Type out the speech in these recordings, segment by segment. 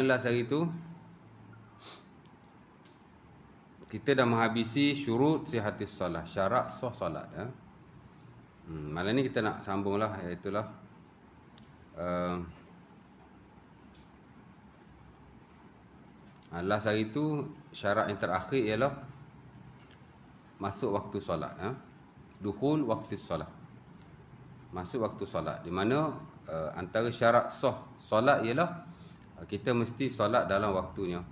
Last hari tu kita dah menghabisi syurut sihatis solat, syarat sah solat ya. Malam ni kita nak sambunglah, iaitulah last hari tu syarat yang terakhir ialah masuk waktu solat ya. Dukhul waktu solat, masuk waktu solat, di mana antara syarat sah solat ialah kita mesti solat dalam waktunya.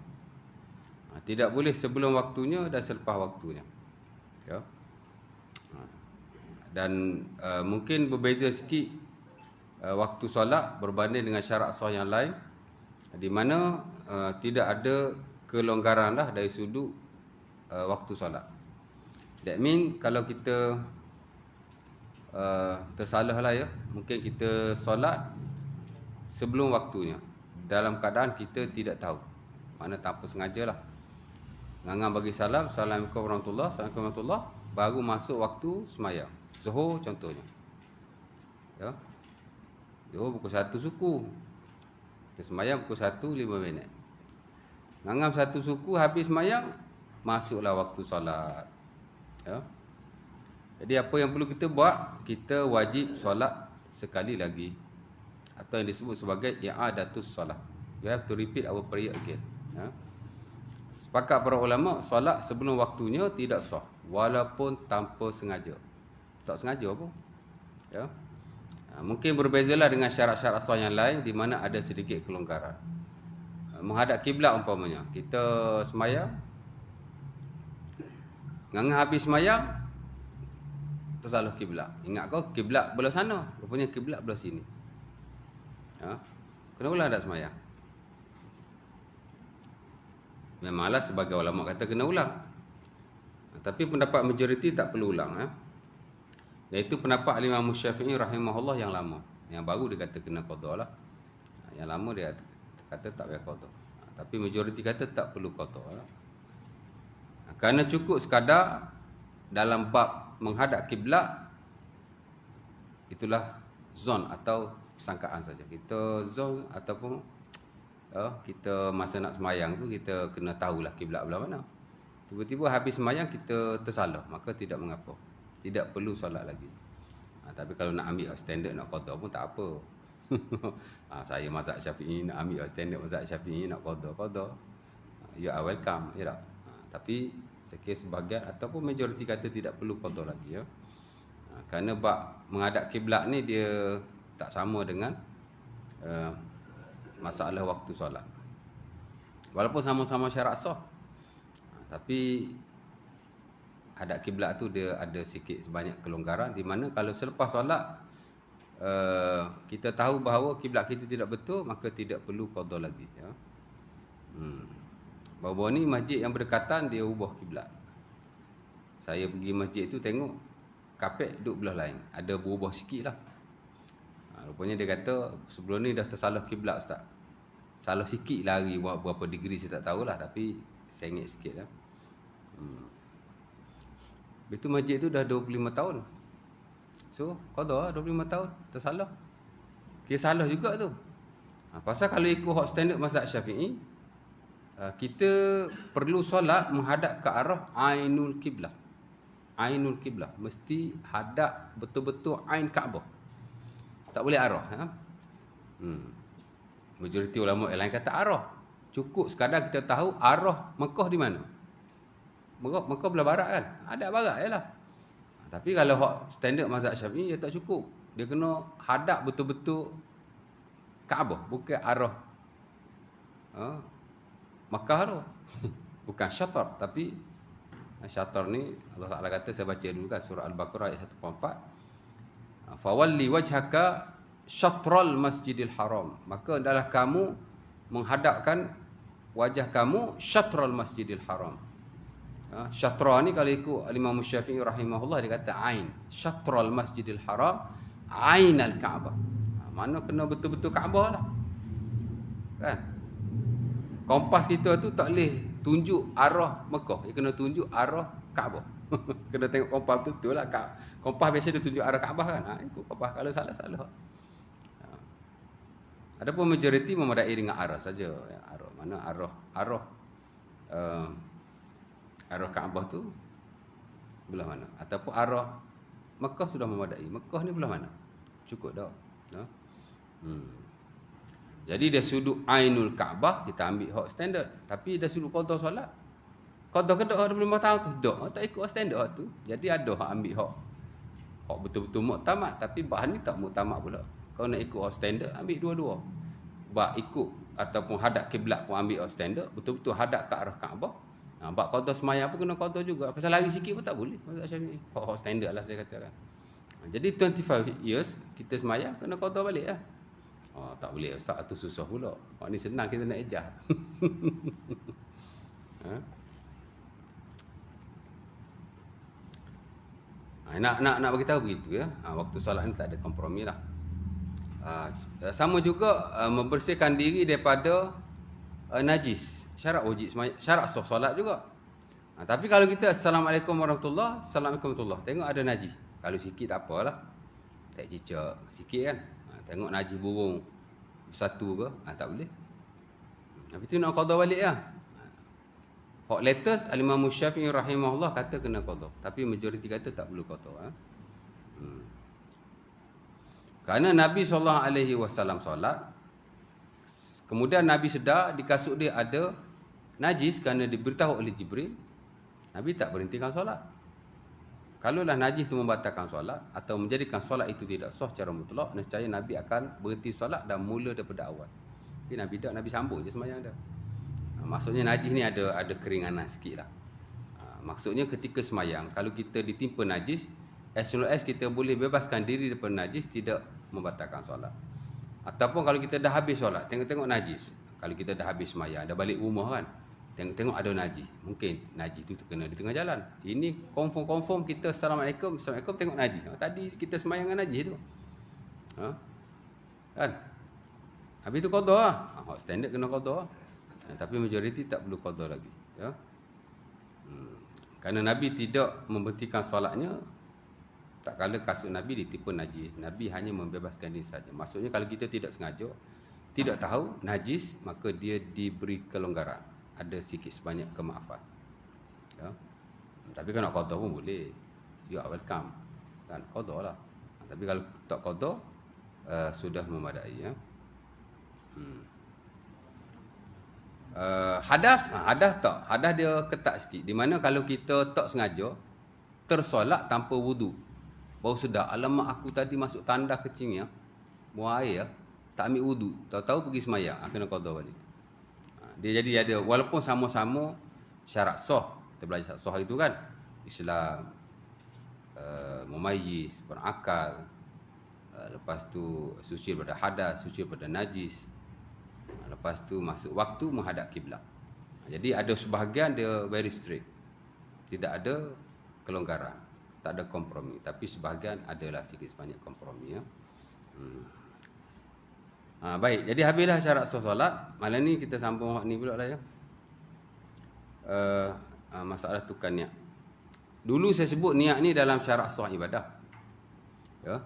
Tidak boleh sebelum waktunya dan selepas waktunya ya. Dan mungkin berbeza sikit waktu solat berbanding dengan syarat sah yang lain, di mana tidak ada kelonggaran lah dari sudut waktu solat. That mean kalau kita tersalah lah ya, mungkin kita solat sebelum waktunya dalam keadaan kita tidak tahu, mana tanpa sengaja lah, ngangang bagi salam, Assalamualaikum warahmatullahi, Assalamualaikum warahmatullahi, baru masuk waktu semayang Zuhur contohnya ya. Zuhur pukul 1 suku, kita semayang pukul 1:05, ngangang 1 suku habis semayang, masuklah waktu solat ya. Jadi apa yang perlu kita buat, kita wajib solat sekali lagi, atau yang disebut sebagai i'adatus solat. You have to repeat our prayer again ya. Sepakat para ulama, solat sebelum waktunya tidak sah walaupun tanpa sengaja. Tak sengaja pun ya. Mungkin berbezalah dengan syarat-syarat sah yang lain, di mana ada sedikit kelonggaran. Menghadap kiblat umpamanya, kita semayang, ngangang habis semayang tersalah kiblat. Ingat kau kiblat belah sana, rupanya kiblat belah sini ya. Kena ulang tak semayang? Memanglah sebagai ulama kata kena ulang, tapi pendapat majoriti tak perlu ulang ya. Iaitu pendapat Imam Syafi'i rahimahullah yang lama. Yang baru dia kata kena qada lah. Yang lama dia kata tak payah qada. Tapi majoriti kata tak perlu qada ya. Kerana cukup sekadar dalam bab menghadap kiblat, itulah zon atau sangkaan saja. Kita zon ataupun kita masa nak semayang tu kita kena tahulah kiblat belah mana. Tiba-tiba habis semayang kita tersalah, maka tidak mengapa, tidak perlu solat lagi. Tapi kalau nak ambil standard nak qada pun tak apa. Saya mazhab Syafi'i, nak ambil standard mazhab Syafi'i, nak qada, you are welcome ya tak? Tapi sebahagian ataupun majoriti kata tidak perlu qada lagi ya. Kerana bab menghadap kiblat ni dia tak sama dengan masalah waktu solat. Walaupun sama-sama syarat sah, tapi hadap kiblat tu dia ada sikit sebanyak kelonggaran, di mana kalau selepas solat kita tahu bahawa kiblat kita tidak betul, maka tidak perlu qada lagi ya. Baru-baru ni masjid yang berdekatan dia ubah kiblat. Saya pergi masjid tu tengok kapet duduk belah lain, ada berubah sikit lah. Rupanya dia kata sebelum ni dah tersalah kiblat ustaz. Salah sikit lari, berapa degree saya tak tahulah, tapi sengit sikit lah. Itu masjid tu dah 25 tahun. So, qada 25 tahun tersalah. Dia salah juga tu. Pasal kalau ikut hak standard mazhab Syafi'i, kita perlu solat menghadap ke arah ainul kiblah. Ainul kiblah mesti hadap betul-betul ain Kaabah. Tak boleh arah ha? Majoriti ulama yang lain kata arah. Cukup sekadar kita tahu arah Mekah di mana. Mekah belah barat kan? Hadap barat jelah. Tapi kalau hak standard mazhab Syafi'i, dia tak cukup. Dia kena hadap betul-betul Kaabah, bukan arah Mekah tu. Bukan syatar, tapi syatar ni Allah Ta'ala kata, saya baca dulu kan surah Al-Baqarah ayat 144. Fawalli wajhaka syatral masjidil haram. Maka adalah kamu menghadapkan wajah kamu syatral masjidil haram. Syatra ni kalau ikut Imam Syafi'i rahimahullah, dia kata ain. Syatral masjidil haram ainal Kaabah. Mana kena betul-betul Kaabah lah kan. Kompas kita tu tak boleh tunjuk arah Mekah, dia kena tunjuk arah Kaabah. Kena tengok kompas betul lah. Kompas biasa dia tunjuk arah Kaabah kan. Ikut kompas, kalau salah-salah. Adapun majoriti memadai dengan arah saja. Ya, arah mana arah Kaabah tu belah mana? Ataupun arah Mekah sudah memadai. Mekah ni belah mana? Cukup dah. Ya. Jadi dia sudut Ainul Kaabah kita ambil hak standard. Tapi dia sudut qada solat. Qada ke dak 25 tahun tu? Dak, tak ikut standard hak tu. Jadi ada hak ambil hak betul-betul muktamad, tapi bahan ni tak muktamad pula. Kau nak ikut hak standard, ambil dua-dua. Bak ikut ataupun hadap kiblat pun ambil hak standard, betul-betul hadap ke arah Kaabah. Bak qada semaya pun kena qada juga. Pasal lari sikit pun tak boleh. Mazhab Syafi'i. Hak standard lah saya katakan. Jadi 25 years kita semaya kena qada balik lah. Tak boleh ustaz, tu susah pula. Ni senang kita nak ejah. Nak bagi tahu begitu ya. Waktu solat ni tak ada kompromi lah. Sama juga membersihkan diri daripada najis. Syarat wajib semaya, syarat sah solat juga. Tapi kalau kita assalamualaikum warahmatullahi, assalamualaikum warahmatullahi, tengok ada najis. Kalau sikit tak apalah. Tak cicak sikit kan. Tengok najis burung satu ke, tak boleh. Tapi tu nak qada balik lah. Hak latest Al-Imam Syafi'i rahimahullah kata kena qada, tapi majoriti kata tak perlu qada. Kerana Nabi SAW solat, kemudian Nabi sedar di kasut dia ada najis kerana diberitahu oleh Jibril, Nabi tak berhentikan solat. Kalaulah najis itu membatalkan solat atau menjadikan solat itu tidak sah secara mutlak, nescaya Nabi akan berhenti solat dan mula daripada awal. Tapi Nabi tak, Nabi sambung je sembahyang dia. Maksudnya najis ni ada keringanan sikit lah. Maksudnya ketika sembahyang, kalau kita ditimpa najis, as soon as kita boleh bebaskan diri daripada najis, tidak membatalkan solat. Ataupun kalau kita dah habis solat, tengok-tengok najis. Kalau kita dah habis sembahyang, dah balik rumah kan, tengok-tengok ada najis. Mungkin najis tu terkena di tengah jalan. Ini confirm kita assalamualaikum, tengok najis. Tadi kita sembahyang dengan najis tu. Kan? Habis tu qada lah. Standard kena qada lah. Tapi majoriti tak perlu qada lagi. Ya. Kerana Nabi tidak memberhentikan solatnya tak kala kasut Nabi ditipu najis. Nabi hanya membebaskan diri saja. Maksudnya kalau kita tidak sengaja, tidak tahu najis, maka dia diberi kelonggaran. Ada sikit sebanyak kemaafan. Ya. Tapi kalau nak qada pun boleh. You are welcome. Kan qada lah. Tapi kalau tak qada, sudah memadai ya. Hadas tak. Hadas dia ketat sikit. Di mana kalau kita tak sengaja tersolat tanpa wudu, baru sedar, alamak aku tadi masuk tanda kecilnya, buang air tak ambil wudu, tahu-tahu pergi semayang, kena qada balik. Dia jadi ada, walaupun sama-sama syarat sah, kita belajar syarat sah itu kan, Islam, mumayyiz, berakal, lepas tu suci daripada hadas, suci daripada najis, lepas tu masuk waktu menghadap kiblat. Jadi ada sebahagian dia very strict, tidak ada kelonggaran, tak ada kompromi. Tapi sebahagian adalah sikit sebanyak kompromi ya. Baik, jadi habislah syarat sah solat. Malam ni kita sambung hak ni pula lah ya. Masalah tukar niat. Dulu saya sebut niat ni dalam syarat sah ibadah. Ya.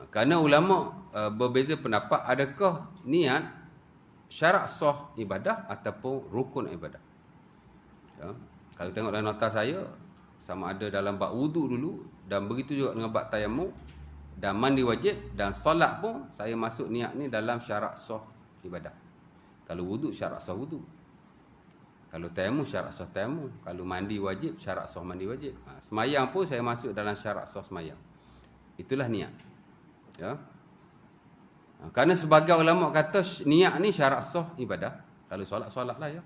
Kerana ulama berbeza pendapat, adakah niat syarat sah ibadah ataupun rukun ibadah. Ya. Kalau tengok dalam nota saya, sama ada dalam bab wudu dulu, dan begitu juga dengan bab tayammum dan mandi wajib dan solat pun saya masuk niat ni dalam syarat sah ibadah. Kalau wudu syarat sah wudu. Kalau tayammum syarat sah tayammum, kalau mandi wajib syarat sah mandi wajib. Semayang pun saya masuk dalam syarat sah semayang. Itulah niat. Ya. Kerana sebagai ulama kata niat ni syarat sah ibadah. Kalau solat lah ya.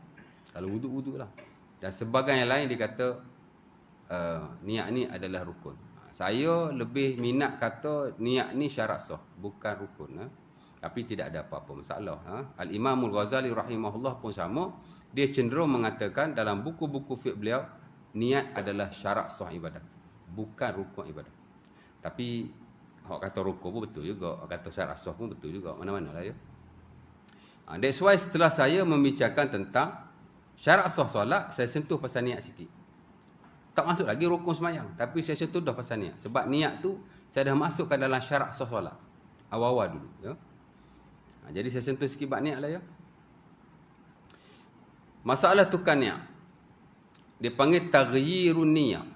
Kalau wudu lah. Dan sebagai yang lain dia kata niat ni adalah rukun. Saya lebih minat kata niat ni syarat sah, bukan rukun. Tapi tidak ada apa-apa masalah. Al-Imam Al-Ghazali rahimahullah pun sama. Dia cenderung mengatakan dalam buku-buku fiqh beliau, niat adalah syarat sah ibadah, bukan rukun ibadah. Tapi orang kata rukun pun betul juga, orang kata syarat sah pun betul juga, mana-mana lah ya. That's why setelah saya membicarakan tentang syarat sah solat, saya sentuh pasal niat sikit. Tak masuk lagi rukun semayang, tapi saya sentuh dah pasal niat. Sebab niat tu saya dah masukkan dalam syarat sah solat awal-awal dulu ya. Jadi saya sentuh sikit bab niat lah ya. Masalah tukar niat. Dia panggil taghyirun niyah.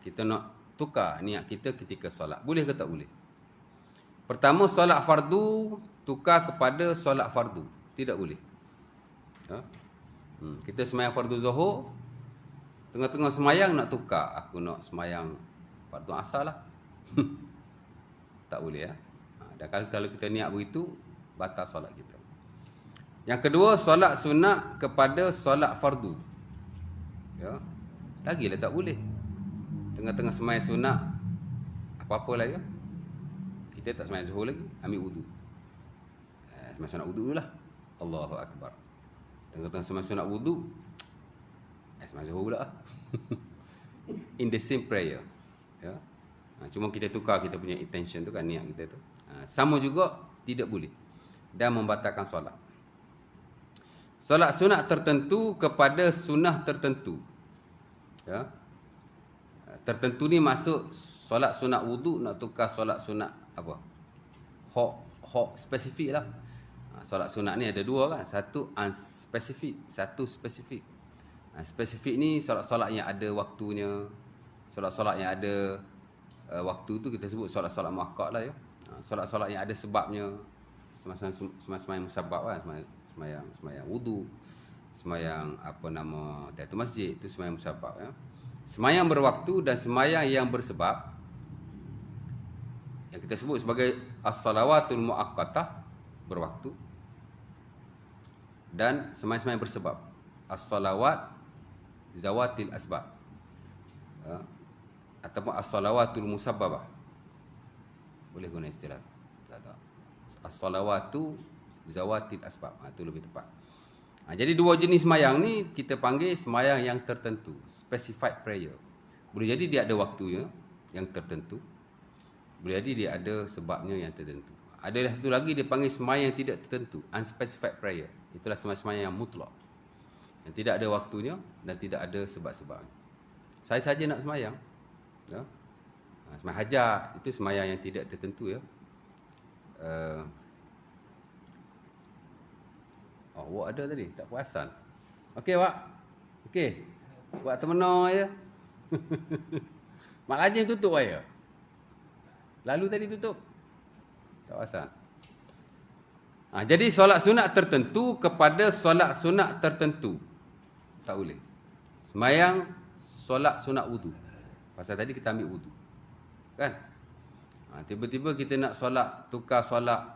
Kita nak tukar niat kita ketika solat. Boleh ke tak boleh? Pertama, solat fardu tukar kepada solat fardu. Tidak boleh. Kita semayang fardu zuhur, tengah-tengah semayang nak tukar. Aku nak semayang fardu asar lah. Tak boleh ya. Dan kalau kita niat begitu, batal solat kita. Yang kedua, solat sunat kepada solat fardu. Ya. Lagilah tak boleh. Tengah-tengah semayang sunat, apa-apa lah ya. Kita tak semayang zuhur lagi, ambil wudu. Semayang sunat wudu dulu lah. Allahu Akbar. Tengah-tengah semayang sunat wudu, semayang zuhur pula lah. In the same prayer. Ya. Cuma kita tukar kita punya intention tu kan, niat kita tu. Sama juga, tidak boleh. Dan membatalkan solat. Solat sunat tertentu kepada sunnah tertentu. Ya. Tertentu ni maksud solat sunat wudu nak tukar solat sunat apa? Hok spesifik lah. Solat sunat ni ada dua kan. Satu unspecific, satu spesifik. Spesifik ni solat-solat yang ada waktunya. Solat-solat yang ada waktu tu kita sebut solat-solat muakkad lah ya. Solat-solat yang ada sebabnya. Semayang musabab kan. Semayang wudu. Semayang tahiyatul masjid. Itu semayang musabab ya. Semayang berwaktu dan semayang yang bersebab, yang kita sebut sebagai as-salawatul muakkatah, berwaktu, dan semayang-semayang bersebab, as-salawat zawatil asbab, ataupun as-salawatul musabbabah. Boleh guna istilah tak? As-salawatu zawatil asbab. Itu lebih tepat. Jadi dua jenis semayang ni kita panggil semayang yang tertentu, specified prayer. Boleh jadi dia ada waktunya yang tertentu. Boleh jadi dia ada sebabnya yang tertentu. Ada satu lagi dia panggil semayang yang tidak tertentu, unspecified prayer. Itulah semayang yang mutlak, yang tidak ada waktunya dan tidak ada sebab-sebabnya. Saya saja nak semayang, ya. Semayang hajat itu semayang yang tidak tertentu ya. Wak ada tadi, tak perasan. Okey, Wak. Okey. Wak termenor je. Mak Lajim tutup ya. Lalu tadi tutup. Tak perasan. Jadi solat sunat tertentu kepada solat sunat tertentu. Tak boleh. Semayang solat sunat wudu. Pasal tadi kita ambil wudu. Kan? Tiba-tiba kita nak solat, tukar solat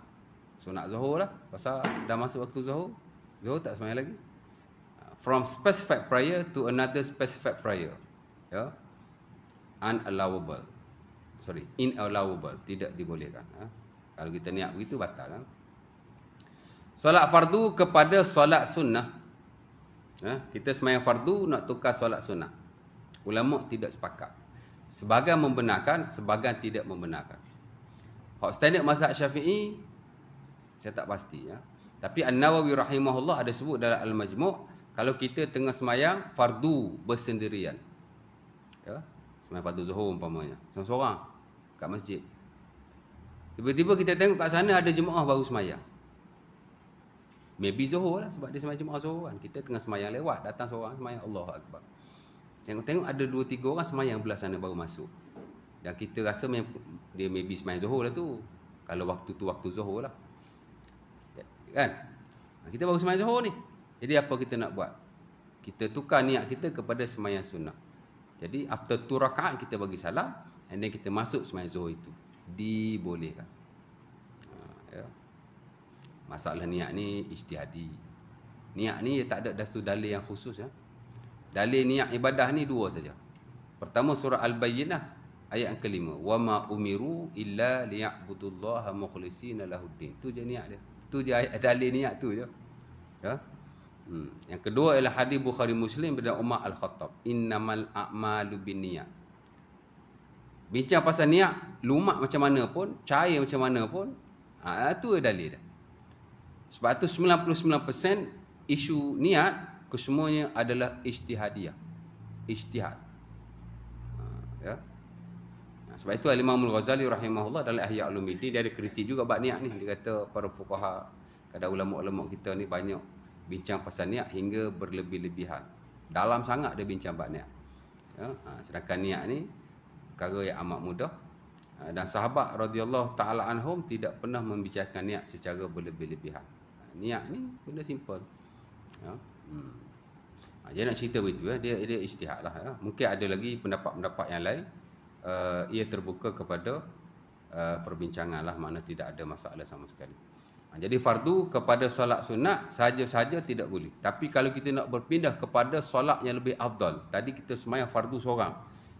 sunat zuhur lah. Pasal dah masuk waktu zuhur. Zuhur tak semayang lagi. From specified prayer to another specified prayer. Ya. Unallowable. Inallowable. Tidak dibolehkan. Kalau kita niat begitu, batal. Solat fardu kepada solat sunnah. Kita semayang fardu nak tukar solat sunnah. Ulama tidak sepakat. Sebahagian membenarkan, sebahagian tidak membenarkan. Hak standard mazhab Syafi'i, saya tak pasti ya. Tapi An-Nawawi rahimahullah ada sebut dalam Al-Majmu', kalau kita tengah semayang fardu bersendirian. Ya, semayang fardu zuhur umpamanya, seorang-seorang kat masjid. Tiba-tiba kita tengok kat sana ada jemaah baru semayang. Maybe zuhur lah, sebab dia semayang jemaah zuhur kan. Kita tengah semayang lewat, datang seorang semayang, Allahu Akbar. Tengok ada 2-3 orang semayang belah sana baru masuk. Dan kita rasa dia maybe semayang zuhur lah tu. Kalau waktu tu waktu zuhur lah. Kan? Kita baru semayang zuhur ni. Jadi apa kita nak buat? Kita tukar niat kita kepada semayang sunnah. Jadi after 2 rakaat kita bagi salam, and then kita masuk semayang zuhur itu. Dibolehkan. Ya. Masalah niat ni ijtihadi. Niat ni tak ada satu dalil yang khusus ya. Dalil niat ibadah ni 2 saja. Pertama surah Al-Bayyinah ayat yang kelima, wa ma umiru illa liya'budullaha mukhlishina lahuddin. Tu je niat dia. Tu je dalil niat tu je. Ya. Yang kedua ialah hadis Bukhari Muslim daripada Umar Al-Khattab, innamal a'malu binniyat. Bincang pasal niat, lumak macam mana pun, cair macam mana pun, tu dalil dia. Sebab tu 99% isu niat kesemuanya adalah ijtihadiyah. Ijtihad. Ya. Sebab itu Imam Al-Ghazali rahimahullah dalam Ihya Ulumuddin dia ada kritik juga bab niat ni. Dia kata para fuqaha, kadang ulama-ulama kita ni banyak bincang pasal niat hingga berlebih-lebihan. Dalam sangat dia bincang bab niat. Ya, sedangkan niat ni perkara yang amat mudah. Dan sahabat radhiyallahu taala anhum tidak pernah membicarakan niat secara berlebih-lebihan. Niat ni benda simple. Ya. Dia nak cerita begitu ya, dia ijtihad lah ya. Mungkin ada lagi pendapat-pendapat yang lain. Ia terbuka kepada perbincangan lah, makna tidak ada masalah sama sekali. Jadi fardu kepada solat sunat sahaja-sahaja tidak boleh. Tapi kalau kita nak berpindah kepada solat yang lebih afdal, tadi kita sembahyang fardu seorang,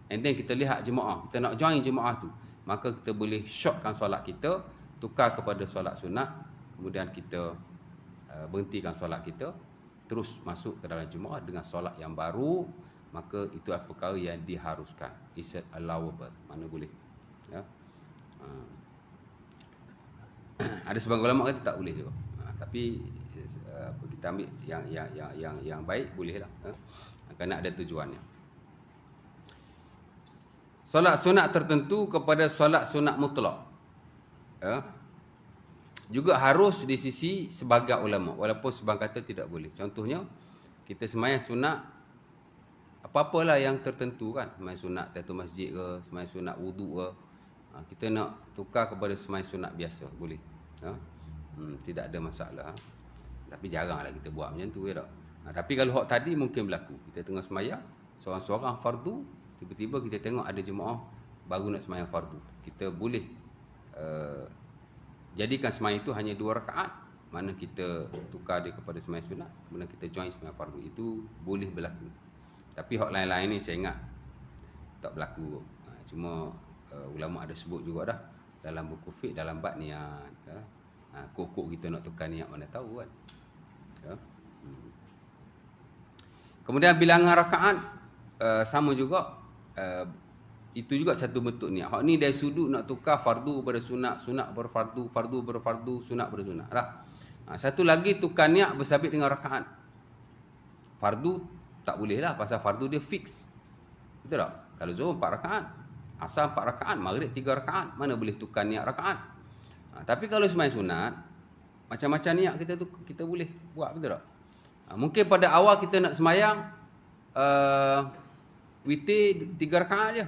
and then kita lihat jemaah, kita nak join jemaah tu, maka kita boleh shortkan solat kita, tukar kepada solat sunat, kemudian kita berhentikan solat kita, terus masuk ke dalam jemaah dengan solat yang baru, maka itu adalah perkara yang diharuskan. It's allowable, mana boleh. Ya. Ada sebagian ulama kata tak boleh juga. Tapi kita ambil yang baik bolehlah. Kerana ada tujuannya. Solat sunat tertentu kepada solat sunat mutlak. Juga harus di sisi sebagian ulama, walaupun sebagian kata tidak boleh. Contohnya, kita sembahyang sunat apa-apalah yang tertentu kan, sembahyang sunat tahiyatul masjid ke, sembahyang sunat wuduk ke, kita nak tukar kepada sembahyang sunat biasa, boleh. Tidak ada masalah. Tapi jaranglah kita buat macam tu ya tak. Tapi kalau hak tadi mungkin berlaku. Kita tengah sembahyang seorang-seorang fardu, tiba-tiba kita tengok ada jemaah baru nak sembahyang fardu. Kita boleh jadikan sembahyang itu hanya 2 rakaat, mana kita tukar dia kepada sembahyang sunat, kemudian kita join sembahyang fardu. Itu boleh berlaku. Tapi hak lain-lain ni saya ingat tak berlaku. Cuma ulama ada sebut juga dah dalam buku fiqh, dalam bab niat. Kokok kita nak tukar niat mana tahu kan. Kemudian bilangan rakaat sama juga, itu juga satu bentuk niat. Hak ni dari sudut nak tukar fardu pada sunat, sunat berfardu, fardu berfardu, sunat bersunat lah. Satu lagi tukar niat bersabit dengan rakaat. Fardu tak boleh lah, pasal fardu dia fix. Betul tak? Kalau zuhur 4 rakaat, asar 4 rakaat, maghrib 3 rakaat, mana boleh tukar niat rakaat. Tapi kalau sembahyang sunat, macam-macam niat kita tu kita boleh buat, betul tak? Mungkin pada awal kita nak sembahyang witir 3 rakaat je.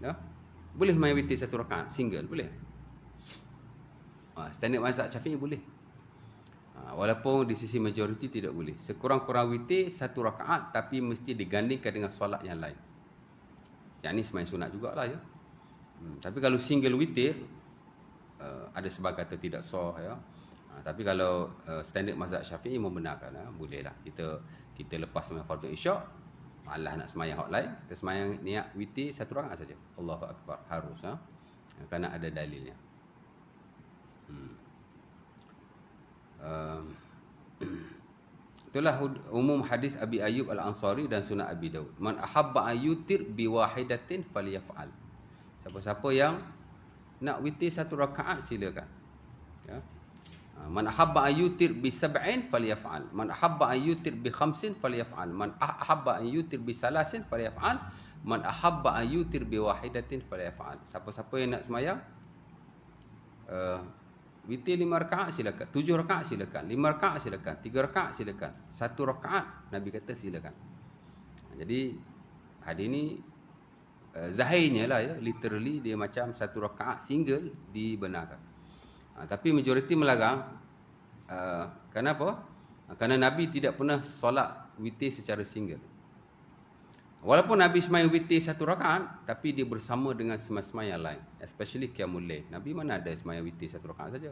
Ya? Boleh main witir 1 rakaat, single, boleh. Standard mazhab Syafi'i boleh. Walaupun di sisi majoriti tidak boleh. Sekurang-kurang witir 1 rakaat, tapi mesti digandingkan dengan solat yang lain. Yang ni sembahyang sunat jugalah ya. Tapi kalau single witir, ada sebab kata tidak sah ya. Tapi kalau standard mazhab Syafi'i membenarkan, bolehlah. Kita lepas sembahyang fardu isyak, malah nak sembahyang hak lain, kita sembahyang niat witir 1 rakaat saja. Allahu akbar, harus kerana ada dalilnya. Itulah umum hadis Abi Ayyub Al-Ansari dan Sunan Abi Daud. Man ahabba ayyutir biwahidatin falyaf'al. Siapa-siapa yang nak witir 1 rakaat silakan. Ya. Man ahabba ayyutir bi sab'in falyaf'al. Man ahabba ayyutir bi khamsin falyaf'al. Man ahabba ayyutir bi salasin falyaf'al. Man ahabba ayyutir bi wahidatin falyaf'al. Siapa-siapa yang nak sembahyang witir 5 rakaat silakan, 7 rakaat silakan, 5 rakaat silakan, 3 rakaat silakan, 1 rakaat Nabi kata silakan. Jadi hadis ni zahirnya lah ya, literally dia macam 1 rakaat single dibenarkan. Tapi majoriti melarang. Kenapa? Kerana Nabi tidak pernah solat witir secara single. Walaupun Nabi sembahyang witir 1 rakaat, tapi dia bersama dengan sembahyang lain, especially qiyamul lail. Nabi mana ada sembahyang witir 1 rakaat saja.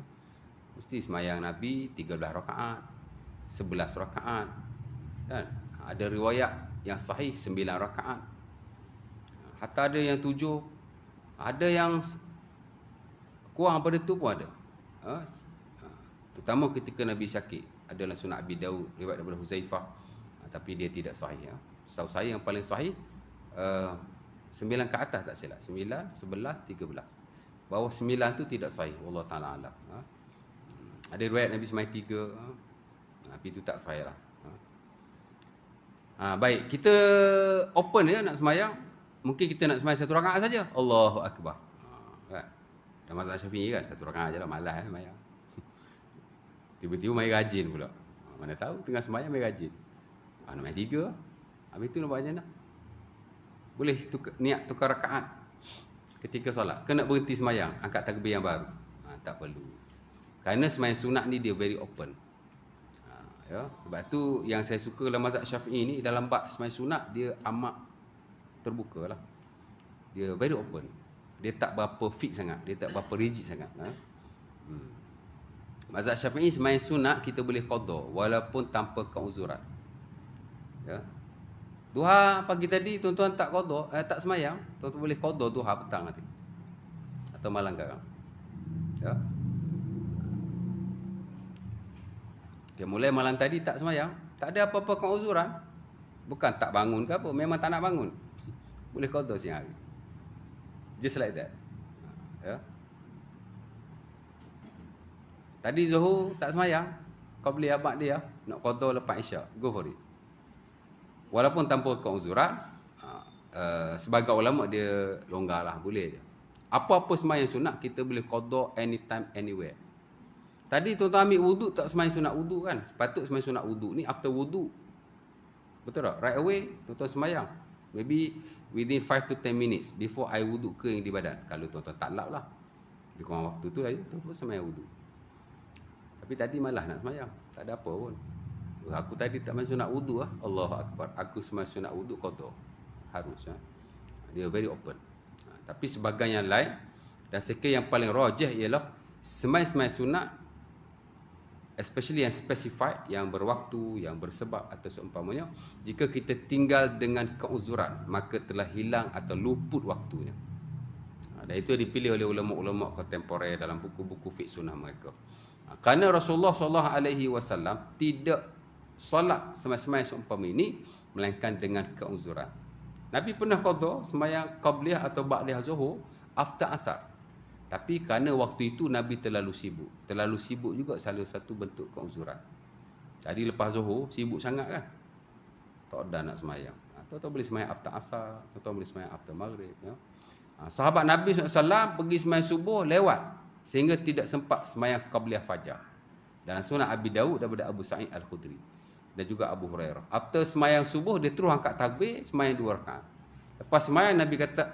Mesti sembahyang Nabi 13 rakaat, 11 rakaat. Dan ada riwayat yang sahih 9 rakaat. Hatta ada yang 7, ada yang kurang pada tu pun ada. Terutama ketika Nabi sakit, adalah Sunan Abi Daud riwayat daripada Huzaifah, tapi dia tidak sahih ya. Setahu saya yang paling sahih 9 ke atas tak silap. 9, 11, 13. Bawah 9 tu tidak sahih. Wallah ta'ala alam. Ada riwayat Nabi sembahyang 3. Tapi itu tak sahih lah. Baik, kita open ya nak sembahyang. mungkin kita nak sembahyang 1 rakaat saja. Allahu Akbar. Kan? Dalam mazhab Syafi'i kan 1 rakaat ajalah, malas sembahyang. Tiba-tiba mai rajin pula. Mana tahu tengah sembahyang mai rajin. Nak main 3. Habis tu nak buat macam mana? Boleh niat tukar rakaat ketika solat. Kena berhenti sembahyang, angkat takbir yang baru. Tak perlu. Kerana sembahyang sunat ni dia very open. Ya, sebab tu yang saya suka dalam mazhab Syafi'i ni, dalam bab sembahyang sunat dia amat terbuka lah. Dia very open. Dia tak berapa fix sangat, dia tak berapa rigid sangat. Mazhab Syafi'i sembahyang sunat kita boleh qada walaupun tanpa keuzuran. Ya. Duha pagi tadi tuan-tuan tak qada, tak sembahyang, tuan-tuan boleh qada duha petang nanti. Atau malam garang. Ya. Dia mulai malam tadi tak sembahyang, tak ada apa-apa keuzuran. Bukan tak bangun ke apa, memang tak nak bangun. Boleh qada siang hari. Just like that. Ya. Tadi Zuhur tak sembahyang, kau beli abad dia nak qada lepas Isyak, go for it. Walaupun tanpa keuzuran, sebagai ulama dia longgarlah, boleh je. Apa-apa sembahyang sunat kita boleh qada anytime anywhere. Tadi tuan-tuan ambil wuduk tak sembahyang sunat wuduk kan? Sepatut sembahyang sunat wuduk ni after wuduk. Betul tak? Right away tuan-tuan sembahyang. Maybe within 5 to 10 minutes before I wuduk kering di badan. Kalau tuan-tuan tak lap lah. Di kurang waktu tu lagi tuan-tuan sembahyang wuduk. Tapi tadi malah nak sembahyang. Tak ada apa pun. Aku tadi tak sembahyang sunat wuduk lah. Allahu Akbar. Aku sembahyang sunat wuduk qada. Harus. Dia very open. Tapi sebagian yang lain dan sekiranya yang paling rajih ialah sembahyang sunat, especially yang specified, yang berwaktu, yang bersebab atau seumpamanya, jika kita tinggal dengan keuzuran, maka telah hilang atau luput waktunya. Dan itu dipilih oleh ulama-ulama kontemporer dalam buku-buku fiqh sunnah mereka. Kerana Rasulullah SAW tidak solat sembahyang seumpama ini melainkan dengan keuzuran. Nabi pernah qada sembahyang qabliyah atau ba'diyah zuhur after asar. Tapi kerana waktu itu Nabi terlalu sibuk. Terlalu sibuk juga salah satu bentuk keuzuran. Jadi lepas zuhur sibuk sangat kan, tak ada nak sembahyang. Tuan-tuan boleh sembahyang after asar, tuan-tuan boleh sembahyang after maghrib. Ya. Sahabat Nabi SAW pergi sembahyang subuh lewat sehingga tidak sempat sembahyang qabliyah fajar. Dalam Sunan Abi Dawud daripada Abu Sa'id Al-Khudri dan juga Abu Hurairah. After sembahyang subuh dia terus angkat takbir sembahyang 2 rakaat. Lepas sembahyang Nabi kata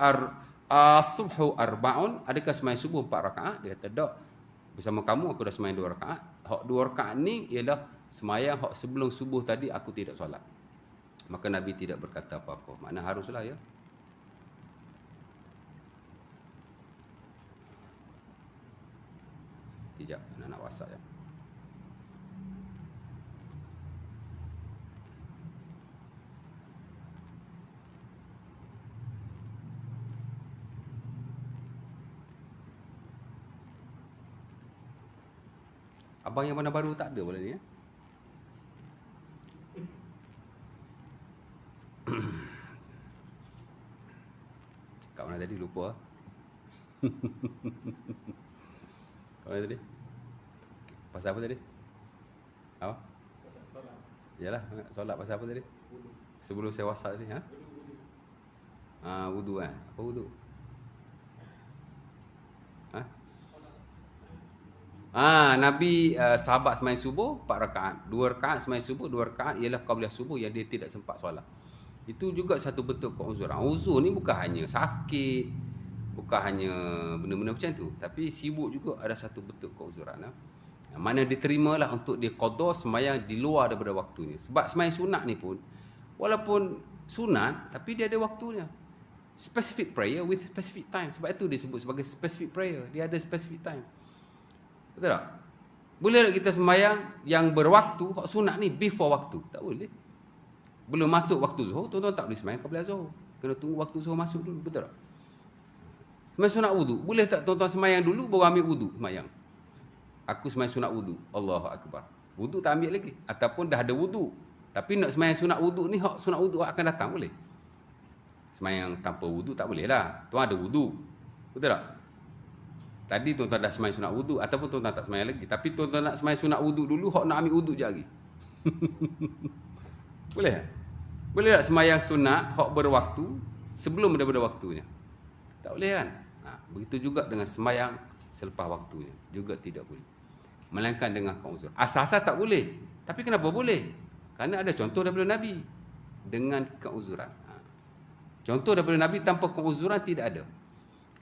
subhu arba'un, adakah sembahyang subuh 4 rakaat? Dia kata tak. Bersama kamu aku dah sembahyang 2 rakaat. Hak 2 rakaat ni ialah sembahyang hak sebelum subuh tadi aku tidak solat. Maka Nabi tidak berkata apa-apa. Makna haruslah ya. Sekejap, nak WhatsApp ya. Abang yang mana baru tak ada pula ni ya. Kat mana tadi lupa. Kat mana tadi? Pasal apa tadi? Apa? Pasal solat. Yalah, solat pasal apa tadi? Wudu. Sebelum saya WhatsApp tadi, ha? Wudu kan? Apa wudu? Nabi sahabat sembahyang subuh 4 rakaat. 2 rakaat sembahyang subuh, 2 rakaat ialah qabliyah subuh yang dia tidak sempat solat. Itu juga satu bentuk keuzuran. Uzur ni bukan hanya sakit, bukan hanya benda-benda macam tu, tapi sibuk juga ada satu bentuk keuzuran. Mana diterimalah untuk dia qada sembahyang di luar daripada waktunya. Sebab sembahyang sunat ni pun walaupun sunat tapi dia ada waktunya. Specific prayer with specific time. Sebab itu disebut sebagai specific prayer. Dia ada specific time. Betul tak? Boleh tak kita sembahyang yang berwaktu, hak sunat ni before waktu? Tak boleh. Belum masuk waktu zuhur, tuan-tuan tak boleh sembahyang qabliyah zuhur. Kena tunggu waktu zuhur masuk dulu, betul tak? Sembahyang sunat wudu, boleh tak tuan-tuan sembahyang dulu baru ambil wudu sembahyang? Aku sembahyang sunat wudu, Allahu Akbar. Wudu tak ambil lagi ataupun dah ada wudu. Tapi nak sembahyang sunat wudu ni, hak sunat wudu akan datang boleh. Sembahyang tanpa wudu tak boleh lah. Tuan ada wudu. Betul tak? Tadi tuan-tuan dah sembahyang sunat wudu ataupun tuan-tuan tak sembahyang lagi. Tapi tuan-tuan nak sembahyang sunat wudu dulu, hak nak ambil wudu je lagi. Boleh tak? Boleh tak sembahyang sunat hak berwaktu sebelum daripada waktunya. Tak boleh kan? Begitu juga dengan sembahyang selepas waktunya. Juga tidak boleh. Melainkan dengan keuzuran. Asal-asal tak boleh. Tapi kenapa boleh? Kerana ada contoh daripada Nabi. Dengan keuzuran. Contoh daripada Nabi tanpa keuzuran tidak ada.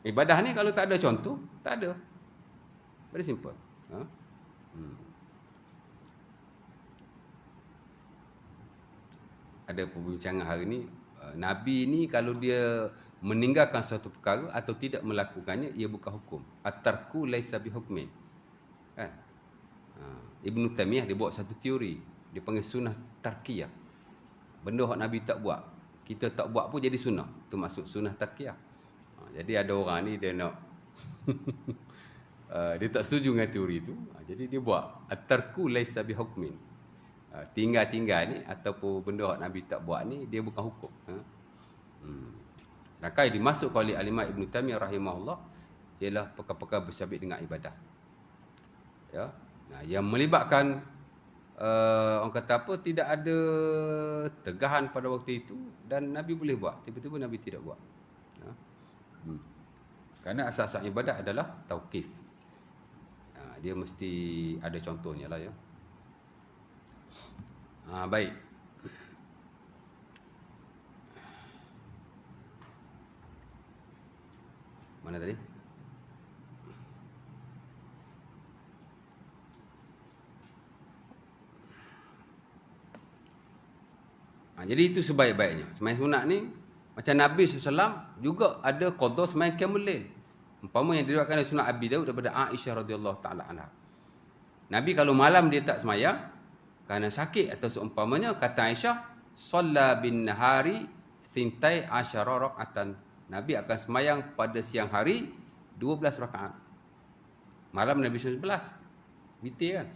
Ibadah ni kalau tak ada contoh, tak ada. Very simple. Ada perbincangan hari ni, Nabi ni kalau dia meninggalkan suatu perkara atau tidak melakukannya, ia bukan hukum. At-tarku laisa bihukmin. Kan? Ibn Taymiyah dia buat satu teori, dia panggil sunnah tarkiyah. Benda yang Nabi tak buat, kita tak buat pun jadi sunnah. Itu maksud sunnah tarkiyah. Jadi ada orang ni dia nak dia tak setuju dengan teori itu. Jadi dia buat at-tarku laisa bihukmin. Tinggal-tinggal ni ataupun benda yang Nabi tak buat ni, dia bukan hukum. Maka dimasukkan oleh Al-Imam Ibn Taymiyah rahimahullah ialah perkara-perkara bersabit dengan ibadah. Ya. Yang melibatkan orang kata apa, tidak ada tegahan pada waktu itu dan Nabi boleh buat, tiba-tiba Nabi tidak buat. Kerana asas ibadah adalah tauqif. Dia mesti ada contohnya lah ya. Baik. Mana tadi? Jadi itu sebaik-baiknya. Sembahyang sunat ni macam Nabi SAW juga ada qada sembahyang qiyamul lail. Umpama yang diriwayatkan oleh Sunan Abi Daud daripada Aisyah radhiyallahu taala anha. Nabi kalau malam dia tak sembahyang kerana sakit atau seumpamanya, kata Aisyah, shalla bin nahari thintai asyara rakaatan. Nabi akan sembahyang pada siang hari 12 rakaat. Malam Nabi 11. Witir kan?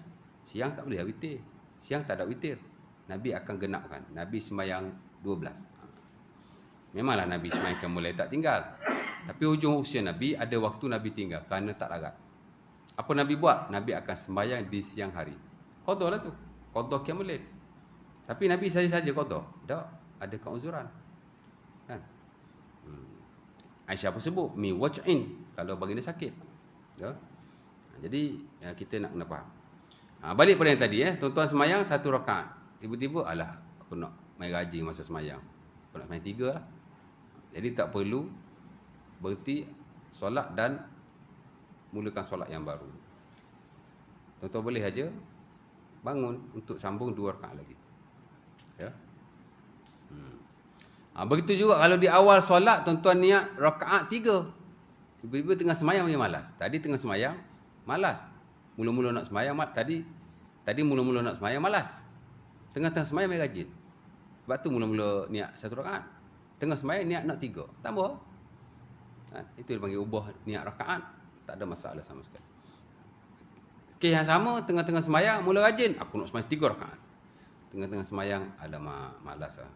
Siang tak boleh witir. Siang tak ada witir. Nabi akan genapkan. Nabi sembahyang 12. Memanglah Nabi sembahyang mulai tak tinggal. Tapi hujung usia Nabi ada waktu Nabi tinggal kerana tak larat. Apa Nabi buat? Nabi akan sembahyang di siang hari. Qada lah tu. Qada qiyamul lail. Tapi Nabi saja qada. Tak, ada keuzuran. Kan? Aisyah pun sebut mi waj'in kalau baginda sakit. Ya. Jadi kita nak kena faham. Balik pada yang tadi tuan-tuan sembahyang 1 rakaat. Tiba-tiba alah aku nak main gaji masa sembahyang. Aku nak main 3 lah. Jadi tak perlu berhenti solat dan mulakan solat yang baru. Tuan-tuan boleh aja bangun untuk sambung 2 rakaat lagi. Ya. Begitu juga kalau di awal solat tuan-tuan niat rakaat 3. Tiba-tiba tengah sembahyang macam malas. Tadi tengah sembahyang malas. Mula-mula nak sembahyang tadi mula-mula nak sembahyang malas. Tengah-tengah sembahyang main rajin. Sebab tu mula-mula niat 1 rakaat. Tengah sembahyang niat nak 3. Tambah. Itu dipanggil ubah niat rakaat. Tak ada masalah sama sekali. Kes yang sama, tengah-tengah sembahyang mula rajin. Aku nak sembahyang 3 rakaat. Tengah-tengah sembahyang ada malas lah.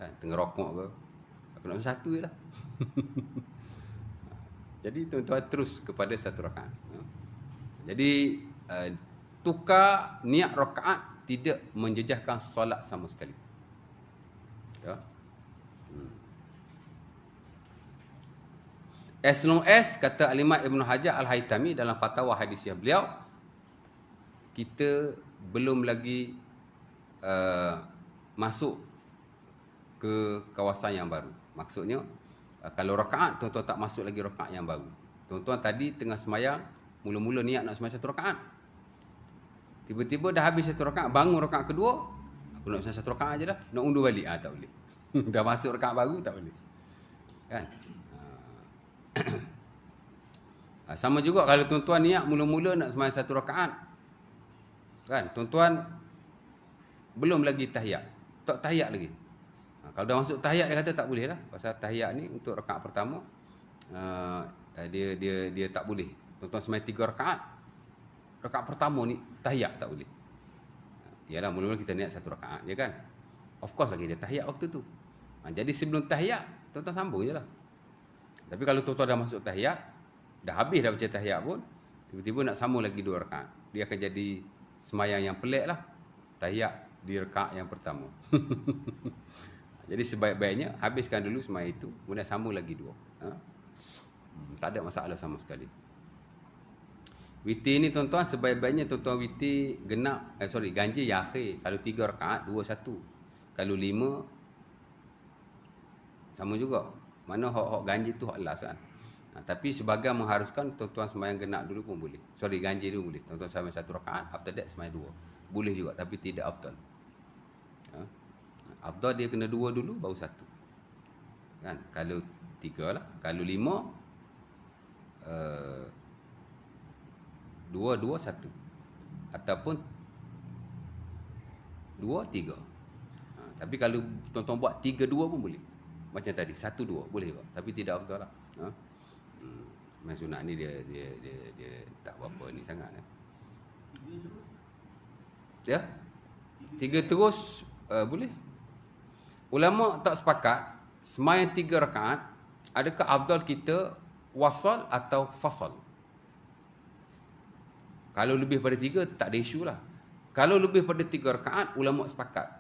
Tengah rokok ke. Aku nak 1 je lah. Jadi tuan-tuan terus kepada 1 rakaat. Jadi tukar niat rakaat tidak menjejaskan solat sama sekali. Ya. As long as, kata Al-Imam Ibn Hajar Al-Haytami dalam fatwa hadisiyah beliau, kita belum lagi masuk ke kawasan yang baru. Maksudnya, kalau rakaat, tuan-tuan tak masuk lagi rakaat yang baru. Tuan-tuan tadi tengah sembahyang, mula-mula niat nak sembahyang 1 rakaat. Tiba-tiba dah habis 1 rakaat, bangun rakaat kedua, aku nak sembahyang 1 rakaat je dah, nak undur balik. Tak boleh. Dah masuk rakaat baru, tak boleh. Kan? Sama juga kalau tuan-tuan niat mula-mula nak sembahyang 1 rakaat. Kan? Tuan-tuan belum lagi tahiyat. Tak tahiyat lagi. Kalau dah masuk tahiyat, dia kata tak boleh lah. Pasal tahiyat ni untuk rakaat pertama, dia tak boleh. Tuan-tuan sembahyang 3 rakaat. Rakaat pertama ni tahiyat tak boleh. Yalah, mula-mula kita niat 1 rakaat, ya kan? Of course lagi dia tahiyat waktu tu. Jadi sebelum tahiyat, tuan-tuan sambung je lah. Tapi kalau tuan-tuan dah masuk tahiyat, dah habis dah baca tahiyat pun, tiba-tiba nak sambung lagi 2 rakaat. Dia akan jadi sembahyang yang pelik lah. Tahiyat di rakaat yang pertama. Jadi sebaik-baiknya habiskan dulu sembahyang itu, kemudian sambung lagi 2. Tak ada masalah sama sekali. Witir ni tuan-tuan, sebaik-baiknya tuan-tuan witir genap, ganjil yang akhir. Kalau 3 rakaat, 2 1. Kalau 5, sama juga. Mana hak ganjil tu hak last kan. Tapi sebagian mengharuskan tuan-tuan sembahyang genap dulu pun boleh. Ganjil dulu boleh. Tuan-tuan sembahyang 1 rakaat, after that sembahyang 2. Boleh juga, tapi tidak afdal. Afdal dia kena 2 dulu, baru 1. Kan? Kalau 3 lah. Kalau 5, 2 2 1. Ataupun 2 3. Tapi kalau tuan-tuan buat 3 2 pun boleh. Macam tadi 1 2 boleh juga, tapi tidak betul lah. Main sunat ni dia tak berapa ni sangat kan. Ya. 3 terus boleh. Ulama tak sepakat sembahyang 3 rakaat adakah afdal kita wasal atau fasal. Kalau lebih pada 3 tak ada isu lah. Kalau lebih pada 3 rakaat ulama sepakat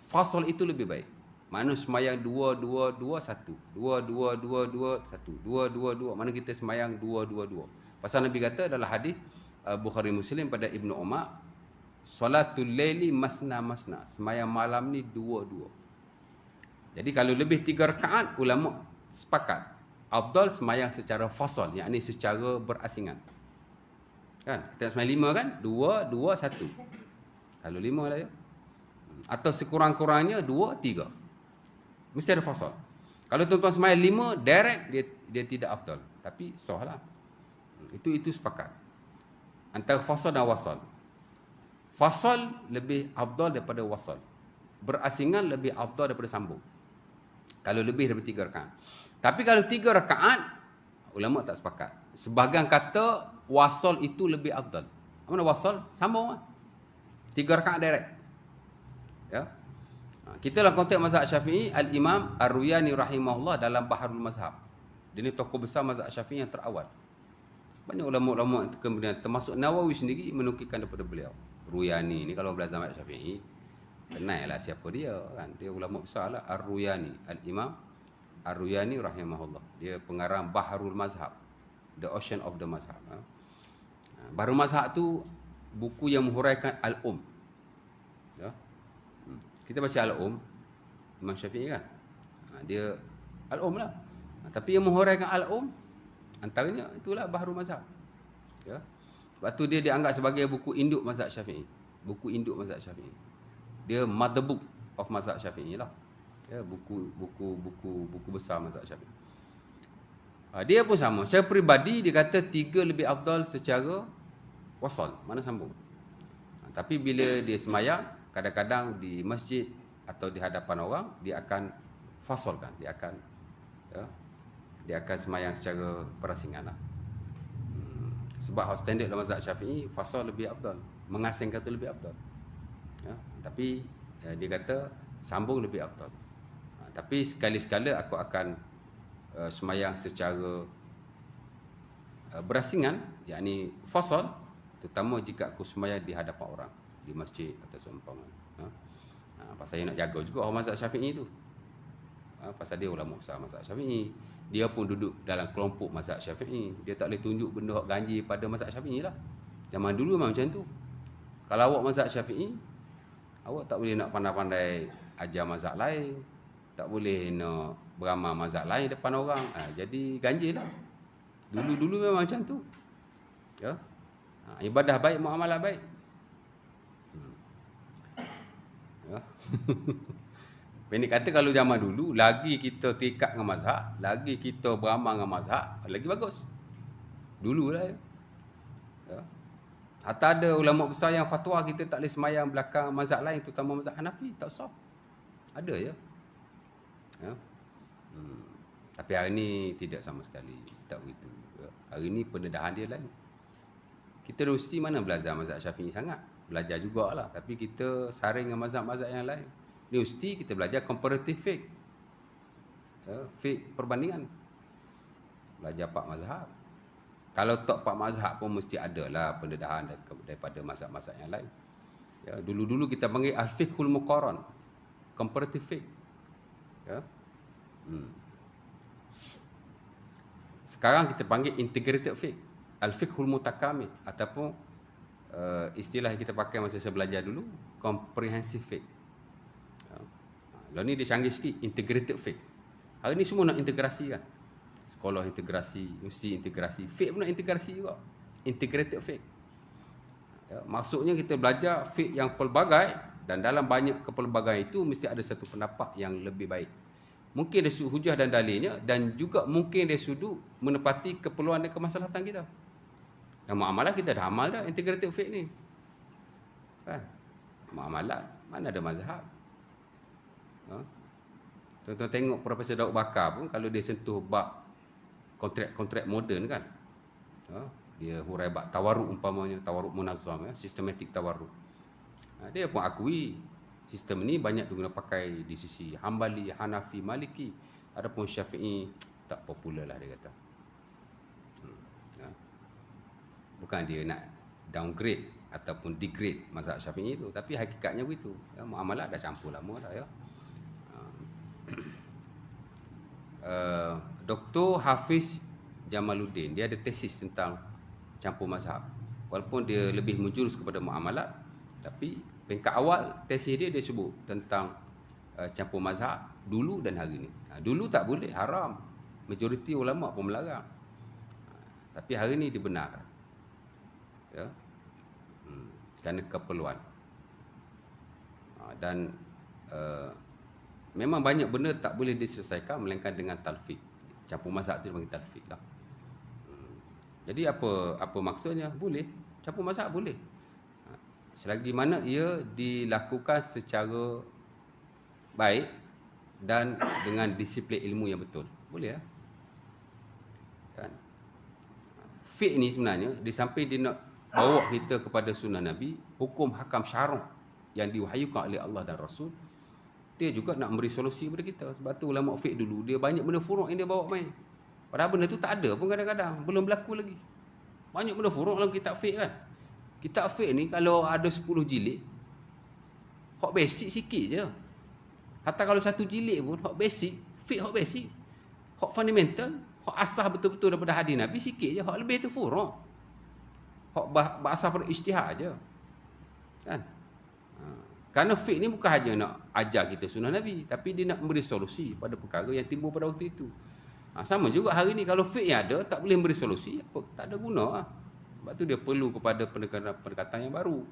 fasal itu lebih baik. Mana sembahyang 2 2 2 1. 2 2 2 2 1. 2 2 2. Mana kita sembahyang 2 2 2. Pasal Nabi kata dalam hadis Bukhari Muslim pada Ibnu Umar, salatul laili masna masna. Sembahyang malam ni 2 2. Jadi kalau lebih 3 rakaat ulama sepakat afdal sembahyang secara fasal, yakni secara berasingan. Kan? Kita sembahyang 5 kan? 2 2 1. Kalau 5 lah ya. Atau sekurang-kurangnya 2 3. Mesti ada fasal. Kalau tuan-tuan sembahyang 5 direct, dia tidak afdal, tapi sah lah. Itu sepakat. Antara fasal dan wasal. Fasal lebih afdal daripada wasal. Berasingan lebih afdal daripada sambung. Kalau lebih daripada 3 rakaat. Tapi kalau 3 rakaat, ulama tak sepakat. Sebahagian kata wasal itu lebih afdal. Mana wasal? Sambung lah. 3 rakaat direct. Ya. Kita dalam konteks mazhab Syafi'i, Al-Imam Ar-Ruyani rahimahullah dalam Baharul Mazhab. Dia ni tokoh besar mazhab Syafi'i yang terawal. Banyak ulama-ulama kemudian termasuk Nawawi sendiri menukilkan daripada beliau. Ruyani ni kalau belajar mazhab Syafi'i, kenal lah siapa dia kan. Dia ulama besar lah, Ar-Ruyani, Al-Imam Ar-Ruyani rahimahullah. Dia pengarang Baharul Mazhab, The Ocean of the Mazhab. Baharul Mazhab tu buku yang menghuraikan Al-Um. Ya. Kita baca Al-Um, Imam Syafi'i kan. Dia Al-Um lah. Tapi yang menghuraikan Al-Um, antaranya itulah Baharul Mazhab. Ya. Sebab tu dia dianggap sebagai buku induk mazhab Syafi'i. Buku induk mazhab Syafi'i. Dia mother book of mazhab Syafi'i lah. Ya, buku besar mazhab Syafi'i. Dia pun sama. Secara peribadi dia kata 3 lebih afdal secara wasal, mana sambung. Tapi bila dia sembahyang, kadang-kadang di masjid atau di hadapan orang, dia akan fasalkan, dia akan sembahyang secara berasingan lah. Sebab hak standard dalam mazhab Syafi'i, fasal lebih afdal, mengasingkan tu lebih afdal. Ya, tapi dia kata sambung lebih afdal. Tapi sekali-sekala aku akan sembahyang secara berasingan, yakni fasal, terutama jika aku sembahyang di hadapan orang, di masjid atau seumpama. Pasal saya nak jaga juga orang mazhab Syafi'i tu. Pasal dia ulama besar mazhab Syafi'i. Dia pun duduk dalam kelompok mazhab Syafi'i. Dia tak boleh tunjuk benda hak ganjil pada mazhab Syafi'i lah. Zaman dulu memang macam tu. Kalau awak mazhab Syafi'i, awak tak boleh nak pandai-pandai ajar mazhab lain. Tak boleh nak beramal mazhab lain depan orang. Jadi ganjil lah. Dulu-dulu memang macam tu. Ya. Ibadah baik, muamalah baik. Ya. Pendek kata kalau zaman dulu, lagi kita terikat dengan mazhab, lagi kita beramal dengan mazhab, lagi bagus. Dulu lah ya. Ya. Hatta ada ulama besar yang fatwa kita tak boleh semayang belakang mazhab lain, terutama mazhab Hanafi, tak sah. Ada ya. Ya. Tapi hari ni tidak sama sekali, tak begitu. Ya. Hari ni pendedahan dia lain. Kita mesti mana belajar mazhab Syafi'i sangat. Belajar jugalah, tapi kita saring dengan mazhab-mazhab yang lain. Ni mesti kita belajar comparative fiqh. Fiqh perbandingan. Belajar 4 mazhab. Kalau tak 4 mazhab pun mesti adalah pendedahan daripada mazhab-mazhab yang lain. Ya, dulu-dulu kita panggil al-fiqhul muqaran. Comparative fiqh. Ya. Sekarang kita panggil integrated fiqh, al-fiqhul mutakamil, ataupun istilah yang kita pakai masa saya belajar dulu, comprehensive fiqh. Lalu ni dia canggih sikit, integrated fiqh. Hari ni semua nak integrasi kan. Sekolah integrasi, universiti integrasi, fiqh pun nak integrasi juga. Integrated fiqh. Ya, maksudnya kita belajar fiqh yang pelbagai, dan dalam banyak kepelbagaian itu mesti ada satu pendapat yang lebih baik. Mungkin dari sudut hujah dan dalilnya, dan juga mungkin dari sudut menepati keperluan dan kemaslahatan kita. Dan muamalah kita dah amal dah integrated fiqh ni. Kan? Muamalah mana ada mazhab. Tuan-tuan tengok Profesor Daud Bakar pun kalau dia sentuh bab kontrak-kontrak moden kan. Dia hurai bab tawarruk umpamanya, tawarruk munazzam, sistematik tawarruk. Dia pun akui sistem ni banyak digunakan pakai di sisi Hambali, Hanafi, Maliki. Adapun Syafi'i tak popular lah dia kata. Bukan dia nak downgrade ataupun degrade mazhab Syafi'i itu, tapi hakikatnya begitu. Muamalah dah campur lama dah ya. Dr. Hafiz Jamaluddin, dia ada tesis tentang campur mazhab. Walaupun dia lebih menjurus kepada muamalat, tapi peringkat awal tesis dia sebut tentang campur mazhab dulu dan hari ni. Dulu tak boleh, haram. Majoriti ulama pun melarang. Tapi hari ni dibenarkan. Ya. Kerana keperluan. Dan memang banyak benda tak boleh diselesaikan melainkan dengan talfiq. Campur mazhab tu dipanggil talfiq lah. Jadi apa maksudnya? Boleh. Campur mazhab boleh. Selagi mana ia dilakukan secara baik dan dengan disiplin ilmu yang betul. Boleh ya? Kan? Fiqh ni sebenarnya, di samping dia nak bawa kita kepada sunnah Nabi, hukum hakam syarak yang diwahyukan oleh Allah dan Rasul, dia juga nak memberi solusi kepada kita. Sebab tu ulama fiqh dulu, dia banyak benda furuk yang dia bawa main. Padahal benda tu tak ada pun kadang-kadang. Belum berlaku lagi. Banyak benda furuk dalam kitab fiqh kan. Kitab fiqh ni kalau ada 10 jilid, hak basic sikit je. Hatta kalau satu jilid pun, hak basic, fiqh hak basic, hak fundamental, hak asas betul-betul daripada hadis Nabi sikit je. Hak lebih tu furuk. Hak asas pada ijtihad je. Kan? Kerana fiqh ni bukan hanya nak ajar kita sunnah Nabi, tapi dia nak memberi solusi pada perkara yang timbul pada waktu itu. Sama juga hari ni, kalau fiqh yang ada tak boleh memberi solusi, apa tak ada guna lah. Sebab tu dia perlu kepada pendekatan yang baru.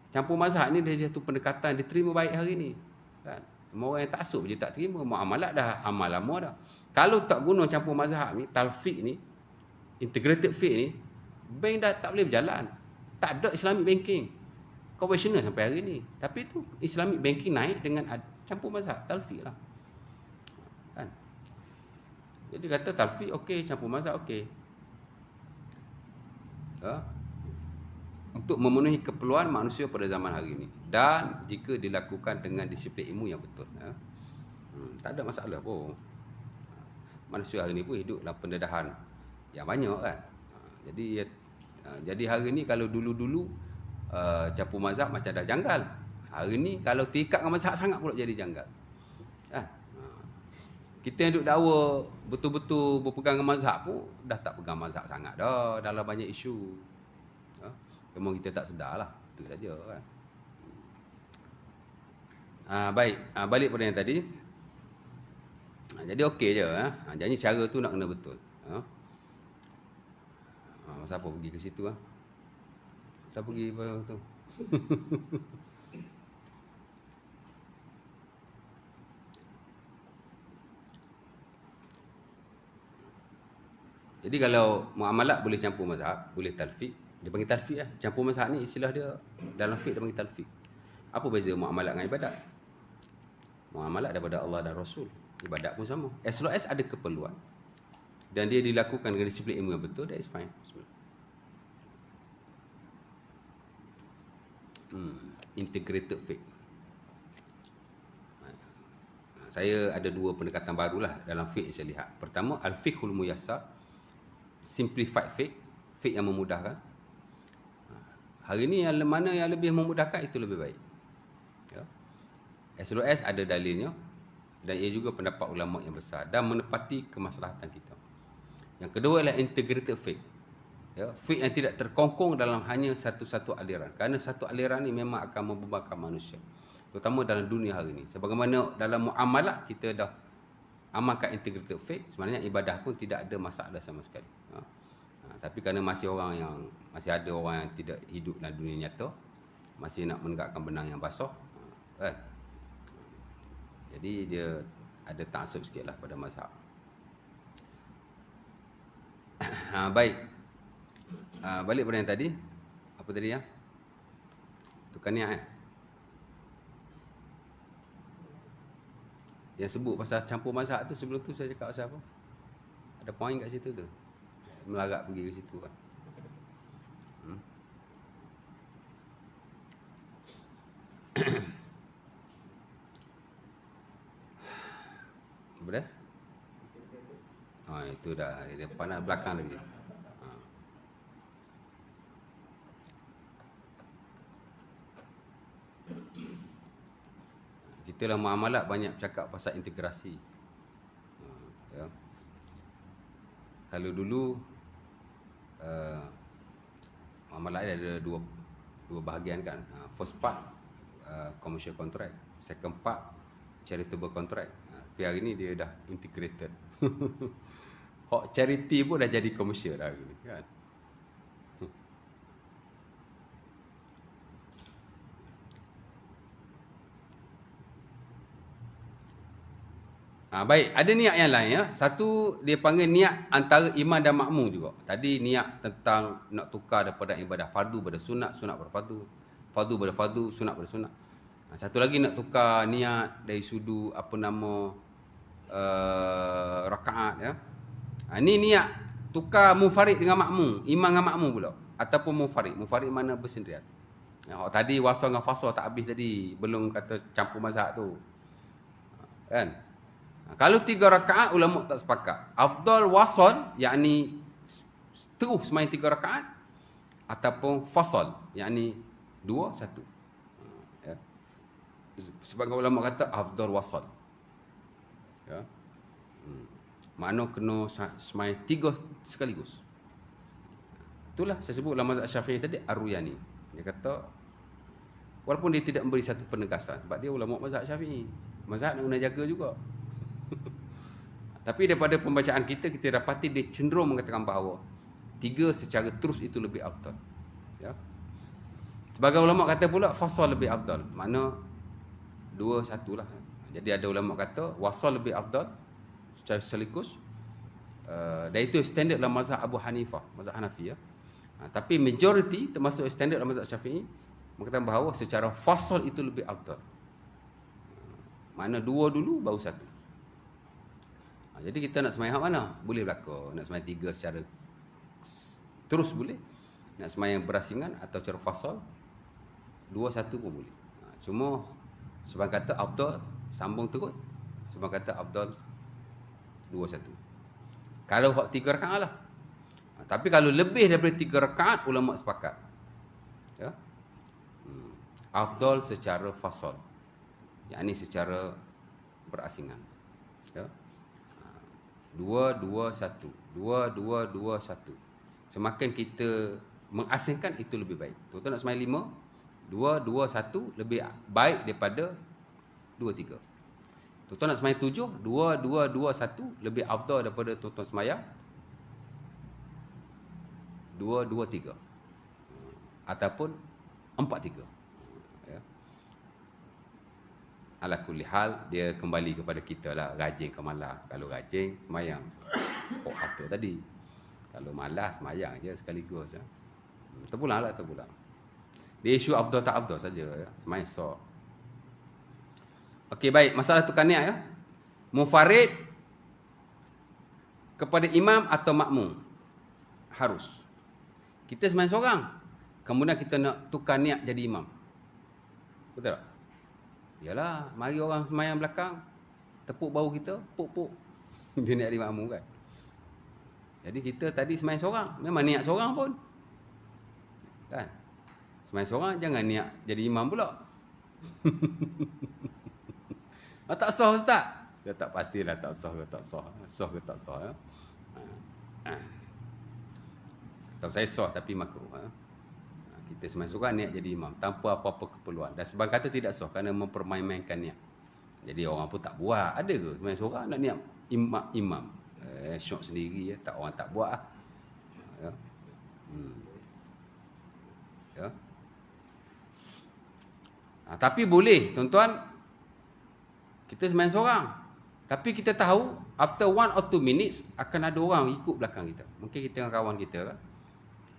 Campur mazhab ni dia satu pendekatan diterima baik hari ni. Kan? Semua orang yang taksub je tak terima. Muamalat dah amal lama dah. Kalau tak guna campur mazhab ni, talfiq ni, integrated fiqh ni, bank dah tak boleh berjalan. Tak ada Islamic banking konvensional sampai hari ni. Tapi tu Islamic banking naik dengan campur mazhab, talfiq lah. Kan? Jadi kata talfiq okey, campur mazhab okey. Untuk memenuhi keperluan manusia pada zaman hari ini, dan jika dilakukan dengan disiplin ilmu yang betul, tak ada masalah pun. Manusia hari ini pun hidup dalam pendedahan yang banyak kan. Jadi hari ini kalau dulu-dulu campur mazhab macam dah janggal, hari ini kalau terikat dengan mazhab sangat pula jadi janggal. Kita yang duduk dakwa betul-betul berpegang dengan mazhab pun dah tak pegang mazhab sangat dah dalam banyak isu. Cuma kita tak sedar lah. Itu saja kan. Baik, balik pada yang tadi. Jadi okey je. Jadi cara tu nak kena betul. Siapa pergi ke situ? Siapa pergi tu? Jadi kalau muamalat boleh campur mazhab, boleh talfiq, dia panggil talfiq lah. Campur mazhab ni istilah dia dalam fiqh dia panggil talfiq. Apa beza muamalat dengan ibadat? Muamalat daripada Allah dan Rasul, ibadat pun sama. As long as ada keperluan dan dia dilakukan dengan disiplin ilmu yang betul, that is fine. Integrated fiqh. Saya ada dua pendekatan barulah dalam fiqh saya lihat. Pertama, al-fiqhul muyassar, simplified fiqh, fiqh yang memudahkan. Hari ini yang mana yang lebih memudahkan itu lebih baik. Ya. As long as ada dalilnya, Dan ia juga pendapat ulama yang besar dan menepati kemaslahatan kita. Yang kedua ialah integrated faith. Ya, faith yang tidak terkongkong dalam hanya satu-satu aliran. Kerana satu aliran ni memang akan membebankan manusia. Terutama dalam dunia hari ini. Sebagaimana dalam muamalah kita dah amalkan integrated faith, sebenarnya ibadah pun tidak ada masalah sama sekali. Tapi kerana masih ada orang yang tidak hidup dalam dunia nyata, masih nak menegakkan benang yang basah, kan? Jadi dia ada taksub sikitlah pada mazhab. Baik. Balik pada yang tadi. Apa tadi ya? Tukar niat Yang sebut pasal campur mazhab tu, sebelum tu saya cakap pasal apa? Ada poin kat situ tu. Melarat pergi ke situ kan. Apa dah? Itu dah. Dia pandang belakang lagi. Kita dalam muamalat banyak cakap pasal integrasi. Ya. Kalau dulu muamalat ada dua bahagian kan. First part commercial contract, second part charitable contract. Tapi hari ni dia dah integrated. Hak charity pun dah jadi commercial dah hari ni kan. Baik, ada niat yang lain ya. Satu dia panggil niat antara imam dan makmum juga. Tadi niat tentang nak tukar daripada ibadah fardu pada sunat, sunat pada fardu, fardu pada fardu, sunat pada sunat. Satu lagi nak tukar niat dari sudut rakaat ya. Ini niat tukar munfarid dengan makmum, imam dengan makmum pula ataupun munfarid. Munfarid mana bersendirian. Tadi wasal dengan fasal tak habis tadi, belum kata campur mazhab tu. Kan? Kalau 3 rakaat ulama tak sepakat. Afdal wasal yakni terus main 3 rakaat ataupun fasal yakni 2 1. Ya. Sebagai ulama kata afdal wasal. Ya. Makna kena semai 3 sekaligus. Itulah saya sebut dalam mazhab Syafi'i tadi Ar-Ruyani. Dia kata walaupun dia tidak memberi satu penegasan sebab dia ulama mazhab Syafi'i. Mazhab nak kena jaga juga. Tapi daripada pembacaan kita dapati dia cenderung mengatakan bahawa 3 secara terus itu lebih afdal. Ya. Sebagai ulama kata pula fasal lebih afdal. Mana 2 1 lah. Jadi ada ulama kata wasal lebih afdal secara sekaligus. Dan itu standard dalam mazhab Abu Hanifah, mazhab Hanafi ya. Tapi majority termasuk standard dalam mazhab Syafi'i mengatakan bahawa secara fasal itu lebih afdal. Mana 2 dulu baru 1. Jadi kita nak sembahyang mana? Boleh berlaku. Nak sembahyang 3 secara terus boleh. Nak sembahyang berasingan atau secara fasal 2 1 pun boleh. Cuma sebab kata afdal sambung terus. Sebab kata afdal 2 1. Kalau hak 3 rakaat lah. Tapi kalau lebih daripada 3 rakaat ulama sepakat. Ya. Afdal secara fasal. Yakni secara berasingan. Ya. 2 2 1. 2 2 2 1. Semakin kita mengasingkan itu lebih baik. Tuan-tuan nak sembahyang 5, 2 2 1 lebih baik daripada 2 3. Tuan-tuan nak sembahyang 7, 2 2 2 1 lebih afdal daripada tuan-tuan sembahyang 2 2 3. Ataupun 4 3. Ala kulli hal dia kembali kepada kita lah, rajin ke malas. Kalau rajin semayang afdal tadi. Kalau malas semayang je sekaligus ya. Terpulang lah terpulang. Dia isu afdal tak afdal saja ya. Semayang sah. Okey baik, masalah tukar niat ya. Munfarid kepada imam atau makmum harus. Kita semayang seorang, kemudian kita nak tukar niat jadi imam. Betul tak? Yalah, mari orang semayang belakang, tepuk bahu kita, puk-puk. Dia nak jadi makmum kan. Jadi kita tadi semayang seorang, memang niat seorang pun. Kan? Semayang seorang, jangan niat jadi imam pula. Tak sah ustaz. Dia tak pastilah tak sah ke tak sah. Sah ke tak sah. Ya? Setahu saya sah tapi makruh. Ya? Kita sembahyang seorang niat jadi imam tanpa apa-apa keperluan. Dan sebab kata tidak sah kerana mempermain-mainkan niat. Jadi orang pun tak buat. Ada ke sembahyang seorang nak niat imam? Syok sendiri ya. Tak, orang tak buat lah. Ya. Ya. Tapi boleh tuan-tuan, kita sembahyang seorang. Tapi kita tahu after 1 or 2 minutes akan ada orang ikut belakang kita. Mungkin kita dengan kawan kita kan.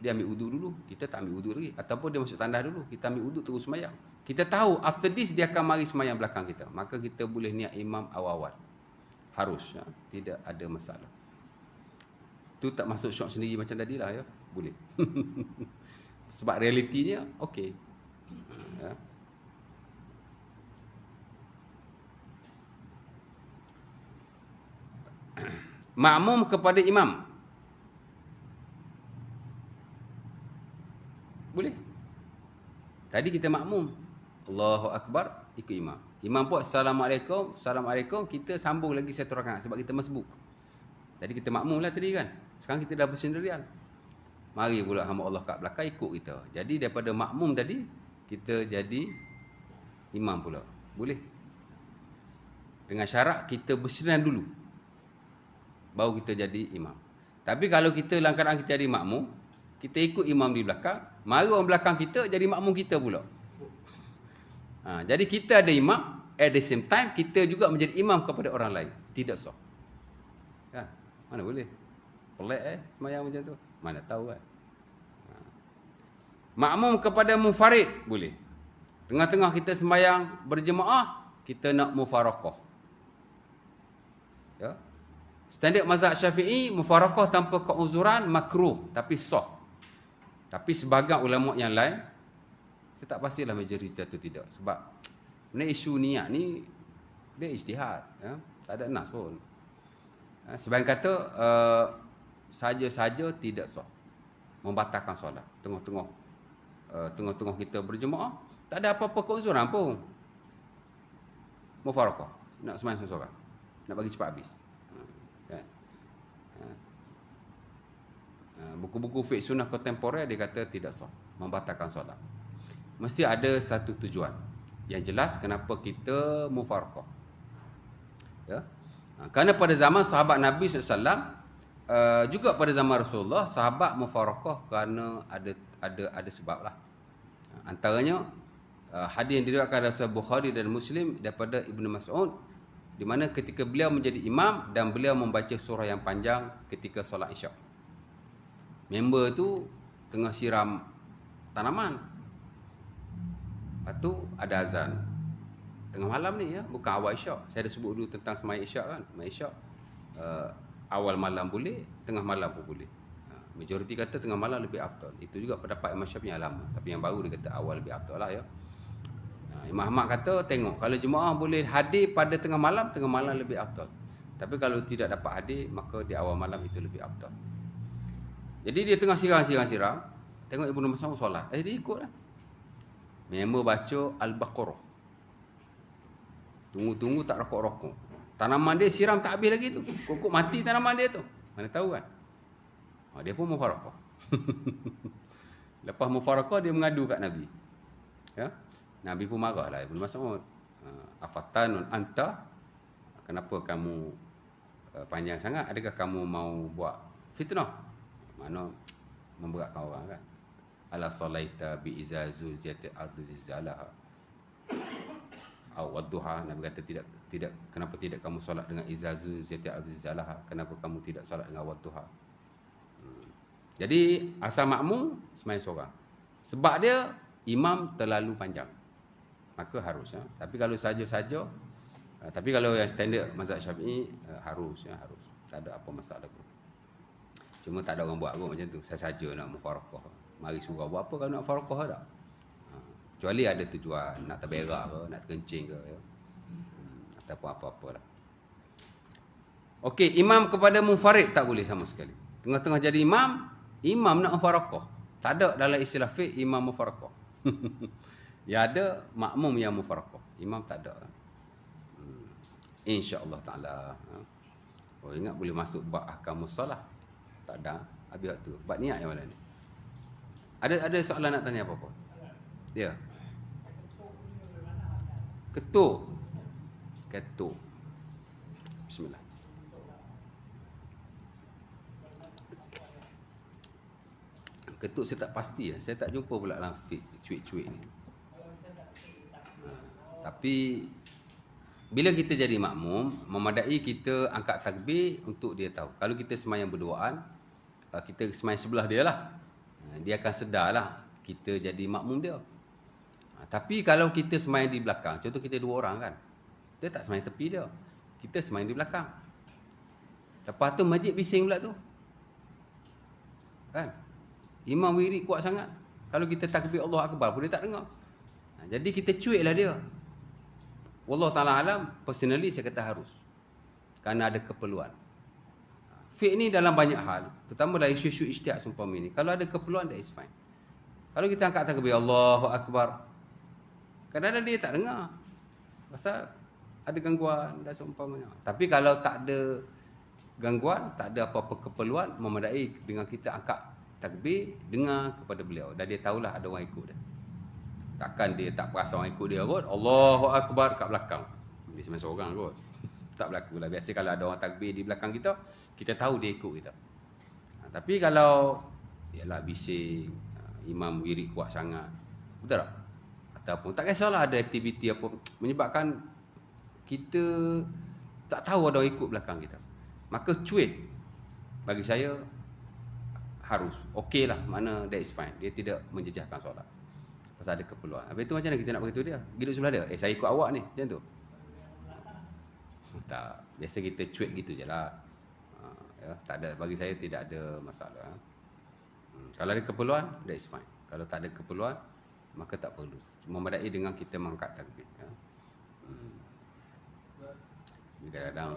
Dia ambil wuduk dulu, kita tak ambil wuduk lagi. Ataupun dia masuk tandas dulu, kita ambil wuduk terus sembahyang. Kita tahu after this dia akan mari sembahyang belakang kita. Maka kita boleh niat imam awal-awal. Harus ya. Tidak ada masalah. Tu tak masuk syok sendiri macam tadilah ya. Boleh. Sebab realitinya okey. Ya. Makmum kepada imam. Boleh. Tadi kita makmum. Allahu Akbar, ikut imam. Imam pun Assalamualaikum, Assalamualaikum, kita sambung lagi satu rakaat sebab kita masbuk. Tadi kita makmum lah tadi kan. Sekarang kita dah bersendirian. Mari pula hamba Allah kat belakang ikut kita. Jadi daripada makmum tadi, kita jadi imam pula. Boleh. Dengan syarat kita bersendirian dulu. Baru kita jadi imam. Tapi kalau kita dalam keadaan kita jadi makmum, kita ikut imam di belakang, mari orang belakang kita jadi makmum kita pula. Jadi kita ada imam, at the same time kita juga menjadi imam kepada orang lain. Tidak sah. Kan? Mana boleh? Pelik sembahyang macam tu. Mana tahu kan? Makmum kepada munfarid boleh. Tengah-tengah kita sembahyang berjemaah, kita nak mufaraqah. Ya. Standard mazhab Syafi'i, mufaraqah tanpa keuzuran makruh tapi sah. Tapi sebahagian ulama yang lain, saya tak pastilah majoriti atau tidak. Sebab ni isu niat ni dia ijtihad, ya. Tak ada nas pun. Sebahagian kata saja-saja tidak sah. Membatalkan solat. Tengah-tengah kita berjemaah, tak ada apa-apa keuzuran pun. Mufaraqah, nak sembahyang seorang. Nak bagi cepat habis. Buku-buku fiqh sunnah kontemporer dia kata tidak sah, membatalkan solat. Mesti ada satu tujuan. Yang jelas kenapa kita mufaraqah. Ya. Kerana pada zaman sahabat Nabi SAW, juga pada zaman Rasulullah, sahabat mufaraqah kerana ada sebab lah. Antaranya hadis yang diriwayatkan oleh Bukhari dan Muslim daripada Ibnu Mas'ud, di mana ketika beliau menjadi imam dan beliau membaca surah yang panjang ketika solat Isyak. Member tu tengah siram tanaman. Lepas tu ada azan. Tengah malam ni ya, bukan awal Isyak. Saya dah sebut dulu tentang sembahyang Isyak kan. Sembahyang Isyak awal malam boleh, tengah malam pun boleh. Majoriti kata tengah malam lebih afdal. Itu juga pendapat Imam Syafi'i yang lama. Tapi yang baru dia kata awal lebih afdal lah ya. Imam Ahmad kata tengok, kalau jemaah boleh hadir pada tengah malam lebih afdal. Tapi kalau tidak dapat hadir, maka di awal malam itu lebih afdal. Jadi dia tengah siram. Tengok Ibnu Mas'ud solat. Dia ikutlah. Member baca Al-Baqarah. Tunggu-tunggu tak rokok-rokok. Tanaman dia siram tak habis lagi tu. Kok mati tanaman dia tu. Mana tahu kan? Dia pun mufaraqah. Lepas mufaraqah dia mengadu kat Nabi. Ya. Nabi pun marahlah Ibnu Mas'ud. Afatanun anta? Kenapa kamu panjang sangat? Adakah kamu mau buat fitnah? Mana memberatkan orang kan. Ala salaita bi izazul jati adzizalaha aw wadduha. Nabi kata tidak kenapa tidak kamu solat dengan izazul jati adzizalaha, kenapa kamu tidak solat dengan wadduha. Jadi asal makmum sembahyang seorang. Sebab dia imam terlalu panjang, maka harus ya. Tapi kalau saja-saja, tapi kalau yang standard mazhab Syafi'i harus ya, harus. Tak ada apa masalah pun. Cuma tak ada orang buat kot macam tu. Saya saja nak mufaraqah. Mari surau buat apa kalau nak mufaraqah tak? Kecuali ada tujuan nak terberak ke, nak terkencing ke ya. Ataupun apa-apalah. Okey, imam kepada munfarid tak boleh sama sekali. Tengah-tengah jadi imam nak mufaraqah. Tak ada dalam istilah fiqh imam mufaraqah. Ya ada makmum yang mufaraqah. Imam tak ada. insya-Allah taala. Oh, ingat boleh masuk bab ahkamus solah. Tak ada. Habis waktu. Bab niat yang mana ni? Ada soalan nak tanya apa-apa? Ya. Ketuk. Ketuk. Bismillah. Ketuk saya tak pasti ya. Saya tak jumpa pula dalam cuik-cuik ni. Tapi bila kita jadi makmum, memadai kita angkat takbir untuk dia tahu. Kalau kita semayang berduaan, kita semayang sebelah dia lah. Dia akan sedarlah kita jadi makmum dia. Tapi kalau kita semayang di belakang, contoh kita 2 orang kan. Dia tak semayang tepi dia. Kita semayang di belakang. Lepas tu masjid bising pula tu. Kan? Imam wirid kuat sangat. Kalau kita takbir Allah Akbar pun dia tak dengar. Jadi kita cuiklah dia. Wallahu ta'ala alam, personally saya kata harus. Kerana ada keperluan. Fiqh ni dalam banyak hal, terutama dalam isu-isu ijtihad seumpama ini. Kalau ada keperluan, that is fine. Kalau kita angkat takbir Allahu Akbar, kadang-kadang dia tak dengar. Pasal ada gangguan dan seumpamanya. Tapi kalau tak ada gangguan, tak ada apa-apa keperluan, memadai dengan kita angkat takbir, dengar kepada beliau. Dan dia tahulah ada orang ikut dia. Takkan dia tak perasan orang ikut dia kot. Allahu Akbar kat belakang. Dia cuma seorang kot. Tak berlaku lah. Biasa kalau ada orang takbir di belakang kita, kita tahu dia ikut kita. Tapi kalau ialah bising, imam wirid kuat sangat, betul tak? Ataupun tak kisahlah ada aktiviti apa, menyebabkan kita tak tahu ada orang ikut belakang kita. Maka cuit bagi saya harus. Okey lah, mana that is fine. Dia tidak menjejaskan solat. Pasal ada keperluan. Habis tu macam mana kita nak beritahu dia? Duduk sebelah dia. Saya ikut awak ni. Macam tu. Tak. Biasa kita cuit gitu je lah. Ya, tak ada. Bagi saya tidak ada masalah. Kalau ada keperluan, that is fine. Kalau tak ada keperluan, maka tak perlu. Memadai dengan kita mengangkat takbir. Ya. Kadang-kadang.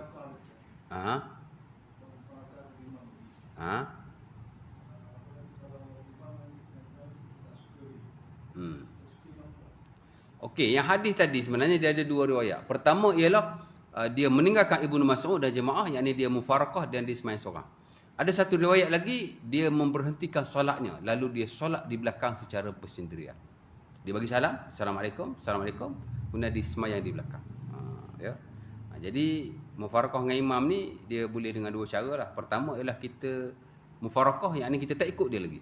Okey, yang hadis tadi sebenarnya dia ada 2 riwayat. Pertama ialah dia meninggalkan Ibnu Mas'ud dan jemaah, yakni dia mufaraqah dan dia semayang seorang. Ada satu riwayat lagi, dia memberhentikan solatnya lalu dia solat di belakang secara bersendirian. Dia bagi salam, Assalamualaikum, Assalamualaikum, kemudian dia semayang di belakang. Ya. Jadi mufaraqah dengan imam ni dia boleh dengan 2 cara lah. Pertama ialah kita mufaraqah, yakni kita tak ikut dia lagi.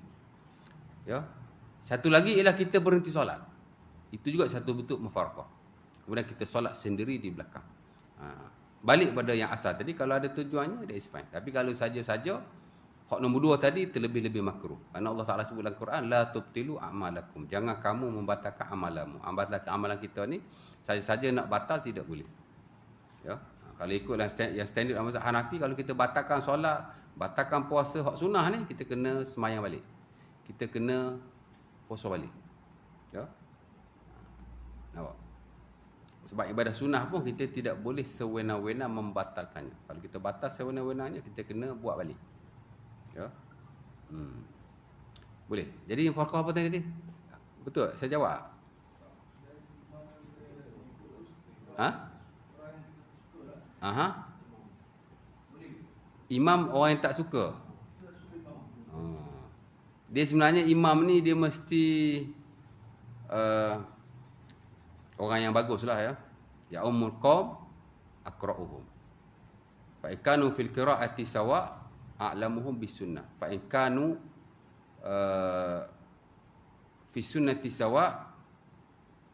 Ya. Satu lagi ialah kita berhenti solat. Itu juga satu bentuk mufaraqah. Kemudian kita solat sendiri di belakang. Balik pada yang asal tadi, kalau ada tujuannya, that is fine. Tapi kalau saja-saja, hak nombor 2 tadi terlebih-lebih makruh. Kerana Allah Ta'ala sebut dalam Quran, la tubtilu a'malakum. Jangan kamu membatalkan amalanmu. Amalan kita ni, saja-saja nak batal tidak boleh. Ya. Kalau ikut yang standard dalam mazhab Hanafi, kalau kita batalkan solat, batalkan puasa, hak sunnah ni, kita kena semayang balik. Kita kena puasa balik. Ya. Nampak? Sebab ibadah sunnah pun kita tidak boleh sewenang-wenang membatalkannya. Kalau kita batal sewenang-wenangnya, kita kena buat balik. Ya. Boleh. Jadi mufaraqah apa tadi? Betul? Saya jawab. Imam orang yang tak suka. Dia sebenarnya imam ni dia mesti orang yang baguslah ya. Ya ummul qaum aqra'uhum. Fa in kanu fil qira'ati sawa' a'lamuhum bis sunnah. Fa in kanu fi sunnati sawa'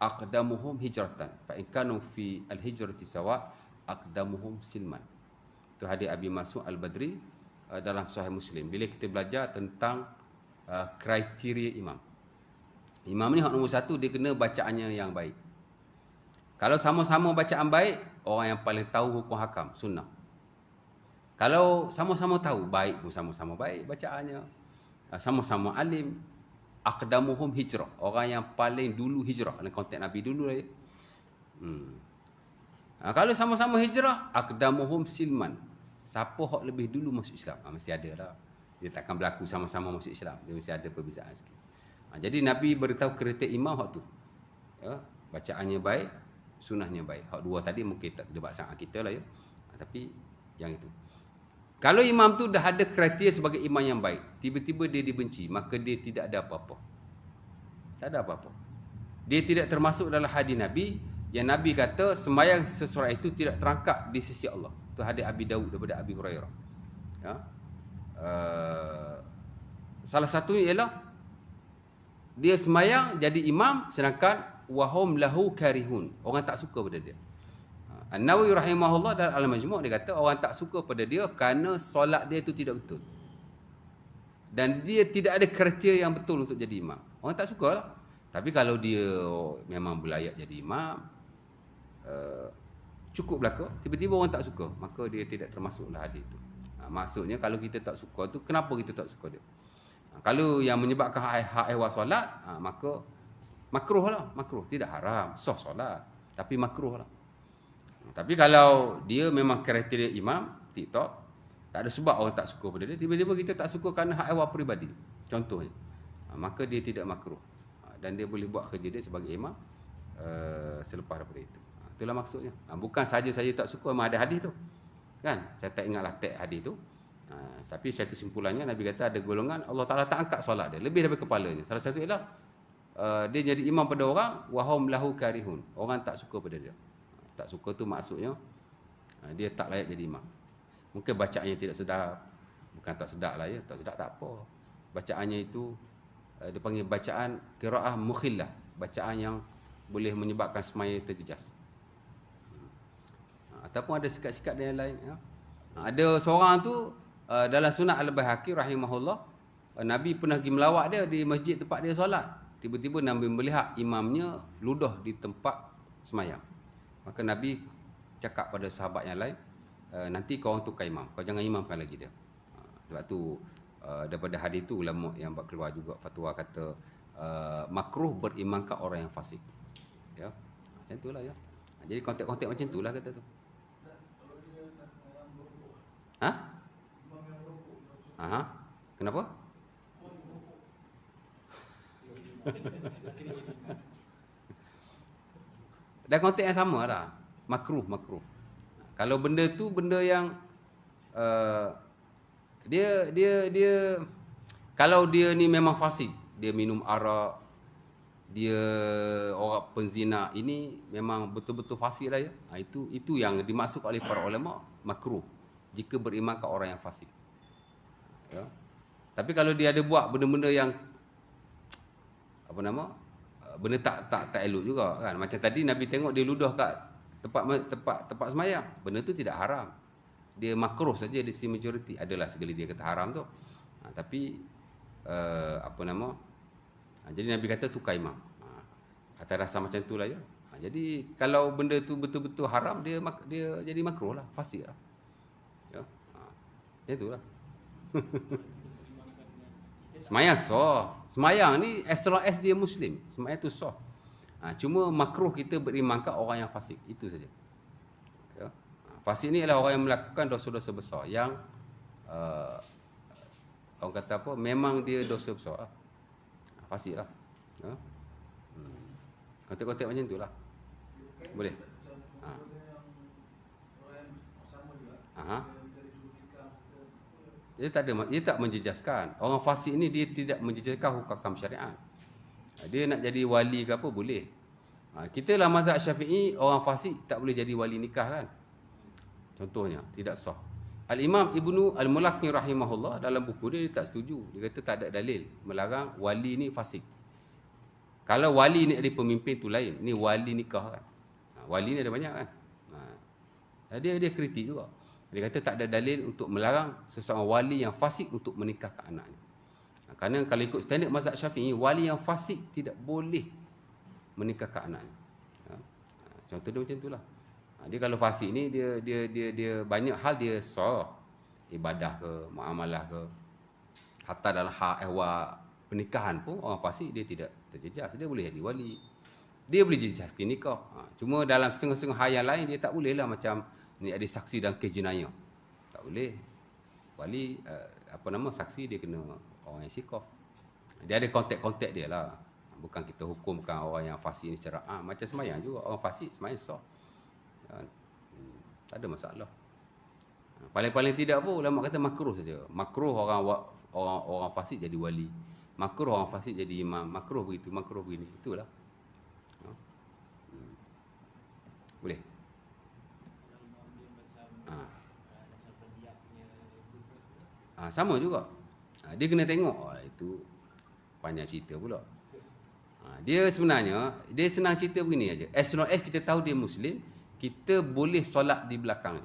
aqdamuhum hijratan. Fa in kanu fi al hijrati sawa' aqdamuhum silman. Itu hadis Abi Mas'ud Al-Badri dalam Sahih Muslim. Bila kita belajar tentang kriteria imam. Imam ni hak nombor 1, dia kena bacaannya yang baik. Kalau sama-sama bacaan baik, orang yang paling tahu hukum hakam, sunnah. Kalau sama-sama tahu, baik pun sama-sama baik bacaannya. Sama-sama alim, aqdamuhum hijrah. Orang yang paling dulu hijrah. Dalam konteks Nabi dulu lagi. Kalau sama-sama hijrah, aqdamuhum silman. Siapa hak lebih dulu masuk Islam? Mesti ada lah. Dia takkan berlaku sama-sama masuk Islam. Dia mesti ada perbezaan sikit. Jadi Nabi beritahu kriteria imam hak tu. Ya, bacaannya baik, sunnahnya baik. Hak dua tadi mungkin tak debat sangat kita lah ya. Tapi yang itu. Kalau imam tu dah ada kriteria sebagai imam yang baik, tiba-tiba dia dibenci, maka dia tidak ada apa-apa. Tak ada apa-apa. Dia tidak termasuk dalam hadis Nabi yang Nabi kata sembahyang seseorang itu tidak terangkat di sisi Allah. Itu hadis Abi Daud daripada Abi Hurairah. Ya. Salah satunya ialah dia sembahyang jadi imam sedangkan wahum lahu karihun. Orang tak suka pada dia. An-Nawawi rahimahullah dalam Al-Majmu' dia kata orang tak suka pada dia kerana solat dia itu tidak betul. Dan dia tidak ada kriteria yang betul untuk jadi imam. Orang tak sukalah. Tapi kalau dia memang berlayak jadi imam, cukup belaka, tiba-tiba orang tak suka, maka dia tidak termasuklah hadis itu. Maksudnya kalau kita tak suka tu, kenapa kita tak suka dia? Kalau yang menyebabkan hak ehwal solat, maka makruh lah, makruh. Tidak haram, sah solat, tapi makruh lah. Tapi kalau dia memang kriteria imam, TikTok, tak ada sebab orang tak suka pada dia, tiba-tiba kita tak suka kerana hak ehwal peribadi, contohnya, maka dia tidak makruh. Dan dia boleh buat kerja dia sebagai imam selepas daripada itu. Itulah maksudnya. Bukan saja saya tak suka, memang ada hadis tu. Kan? Saya tak ingatlah teks hadis tu. Tapi saya kesimpulannya Nabi kata ada golongan Allah Taala tak angkat solat dia lebih daripada kepalanya. Salah satu ialah dia jadi imam pada orang wahum lahu karihun. Orang tak suka pada dia. Tak suka tu maksudnya dia tak layak jadi imam. Mungkin bacaannya tidak sedap. Bukan tak sedap lah ya, tak sedap tak apa. Bacaannya itu dia panggil bacaan qiraah mukhillah, bacaan yang boleh menyebabkan semaya terjejas. Ataupun ada sikat-sikat dan yang lain ya. Ada seorang tu dalam Sunan Al-Baihaqi rahimahullah, Nabi pernah pergi melawat dia di masjid tempat dia solat. Tiba-tiba Nabi melihat imamnya ludah di tempat semayang. Maka Nabi cakap pada sahabat yang lain, nanti kau orang tukar imam, kau jangan imamkan lagi dia. Sebab tu daripada hadis tu ulama yang buat keluar juga fatwa kata makruh berimamkan orang yang fasik. Ya. Macam itulah ya. Jadi konteks-konteks macam itulah kata tu. Ha? Aha. Kenapa? Dan konteks yang sama lah. Makruh. Kalau benda tu benda yang dia kalau dia ni memang fasik, dia minum arak, dia orang penzina, ini memang betul-betul fasik lah ya. Itu yang dimaksud oleh para ulama makruh jika beriman ke orang yang fasik. Ya. Tapi kalau dia ada buat benda-benda yang benda tak elok juga kan. Macam tadi Nabi tengok dia ludah kat tempat semayang. Benda tu tidak haram. Dia makruh saja di sisi majoriti. Adalah sekali dia kata haram tu. Tapi jadi Nabi kata tukar imam. Atas rasa macam itulah ya. Jadi kalau benda tu betul-betul haram, dia jadi makruh lah, fasik lah. Ya. Itulah. Semayang sah. Semayang ni as long as dia Muslim, semayang tu sah. Cuma makruh kita beriman kat orang yang fasik. Itu saja. Ya. Fasik ni adalah orang yang melakukan dosa-dosa besar yang orang kata apa, memang dia dosa besar lah. Fasik lah. Ya. Konteks-konteks macam tu lah. Boleh? Dia tak menjejaskan. Orang fasik ni dia tidak menjejaskan hukum syariat. Dia nak jadi wali ke apa boleh. Kita lah mazhab Syafi'i, orang fasik tak boleh jadi wali nikah kan. Contohnya tidak sah. Al-Imam Ibnu Al-Mulaqi rahimahullah dalam buku dia tak setuju. Dia kata tak ada dalil melarang wali ni fasik. Kalau wali ni ada pemimpin tu lain. Ni wali nikah kan. Wali ni ada banyak kan. Dia kritik juga. Dia kata tak ada dalil untuk melarang seseorang wali yang fasik untuk menikahkan anaknya. Kerana kalau ikut standard mazhab Syafi'i, wali yang fasik tidak boleh menikahkan anaknya. Contoh dia macam itulah. Dia kalau fasik ni dia banyak hal dia sah, ibadah ke, muamalah ke, hatta dalam hak ehwal pernikahan pun orang fasik dia tidak terjejas. Dia boleh jadi wali. Dia boleh jadi saksi nikah. Cuma dalam setengah-setengah hal yang lain dia tak boleh lah, macam ni ada saksi dalam kes jenayah. Tak boleh. Wali saksi dia kena orang yang sikoh. Dia ada kontak-kontak dia lah. Bukan kita hukumkan orang yang fasik ni secara macam semayang juga. Orang fasik semayang sah. Tak ada masalah. Paling-paling tidak pun ulama kata makruh saja. Makruh orang fasik jadi wali. Makruh orang fasik jadi imam. Makruh begitu, makruh begini. Itulah. Boleh. Sama juga. Dia kena tengok. Itu panjang cerita pula. Dia sebenarnya, dia senang cerita begini aja. As long as kita tahu dia Muslim, kita boleh solat di belakangnya.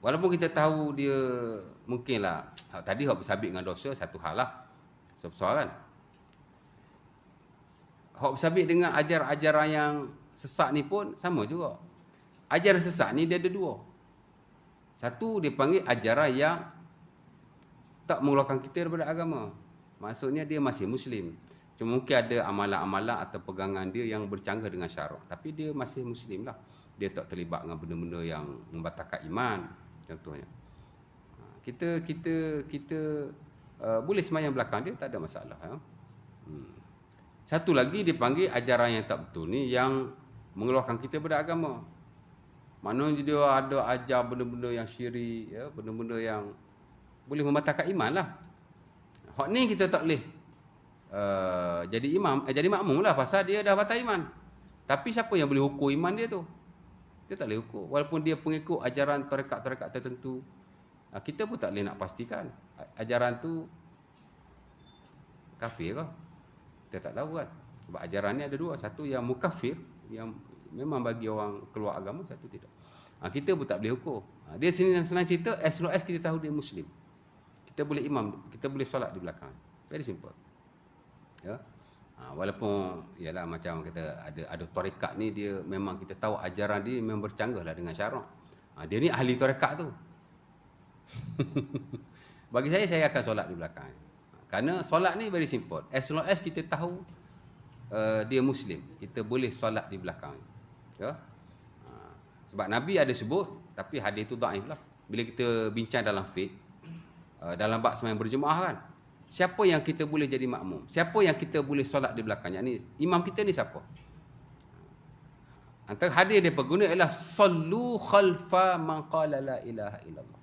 Walaupun kita tahu dia mungkinlah tadi hak bersabit dengan dosa satu hal lah. Soalan. Hak bersabit dengan ajaran yang sesat ni pun sama juga. Ajaran sesat ni dia ada dua. Satu dia panggil ajaran yang tak mengeluarkan kita daripada agama. Maksudnya dia masih Muslim. Cuma mungkin ada amalan-amalan atau pegangan dia yang bercanggah dengan syarak. Tapi dia masih Muslim lah. Dia tak terlibat dengan benda-benda yang membatalkan iman. Contohnya. Kita boleh semayang belakang dia, tak ada masalah. Satu lagi dia panggil ajaran yang tak betul ni yang mengeluarkan kita daripada agama. Maknanya dia ada ajar benda-benda yang syirik, ya, benda-benda yang boleh membatalkan iman lah. Hak ni kita tak boleh jadi imam, jadi makmum lah pasal dia dah batal iman. Tapi siapa yang boleh ukur iman dia tu? Dia tak boleh ukur. Walaupun dia pengikut ajaran tarekat-tarekat tertentu, kita pun tak boleh nak pastikan ajaran tu kafir ke. Kita tak tahu kan. Sebab ajaran ni ada dua. Satu yang mukafir, yang memang bagi orang keluar agama, satu tidak. Kita pun tak boleh ukur. Dia senang cerita, as long as kita tahu dia Muslim. Kita boleh imam, kita boleh solat di belakang. Very simple. Ya. Walaupun ialah macam kita ada tarekat ni, dia memang kita tahu ajaran dia memang bercanggah lah dengan syarak. Dia ni ahli tarekat tu. Bagi saya akan solat di belakang. Kerana solat ni very simple. As long as kita tahu dia Muslim, kita boleh solat di belakang. Ya. Sebab Nabi ada sebut, tapi hadis tu dhaif lah. Bila kita bincang dalam fiqh, dalam bab sembahyang berjemaah kan, siapa yang kita boleh jadi makmum? Siapa yang kita boleh solat di belakangnya? Ni imam kita ni siapa? Antara hadis dia berguna ialah sallu khalfa man qala la ilaha illallah.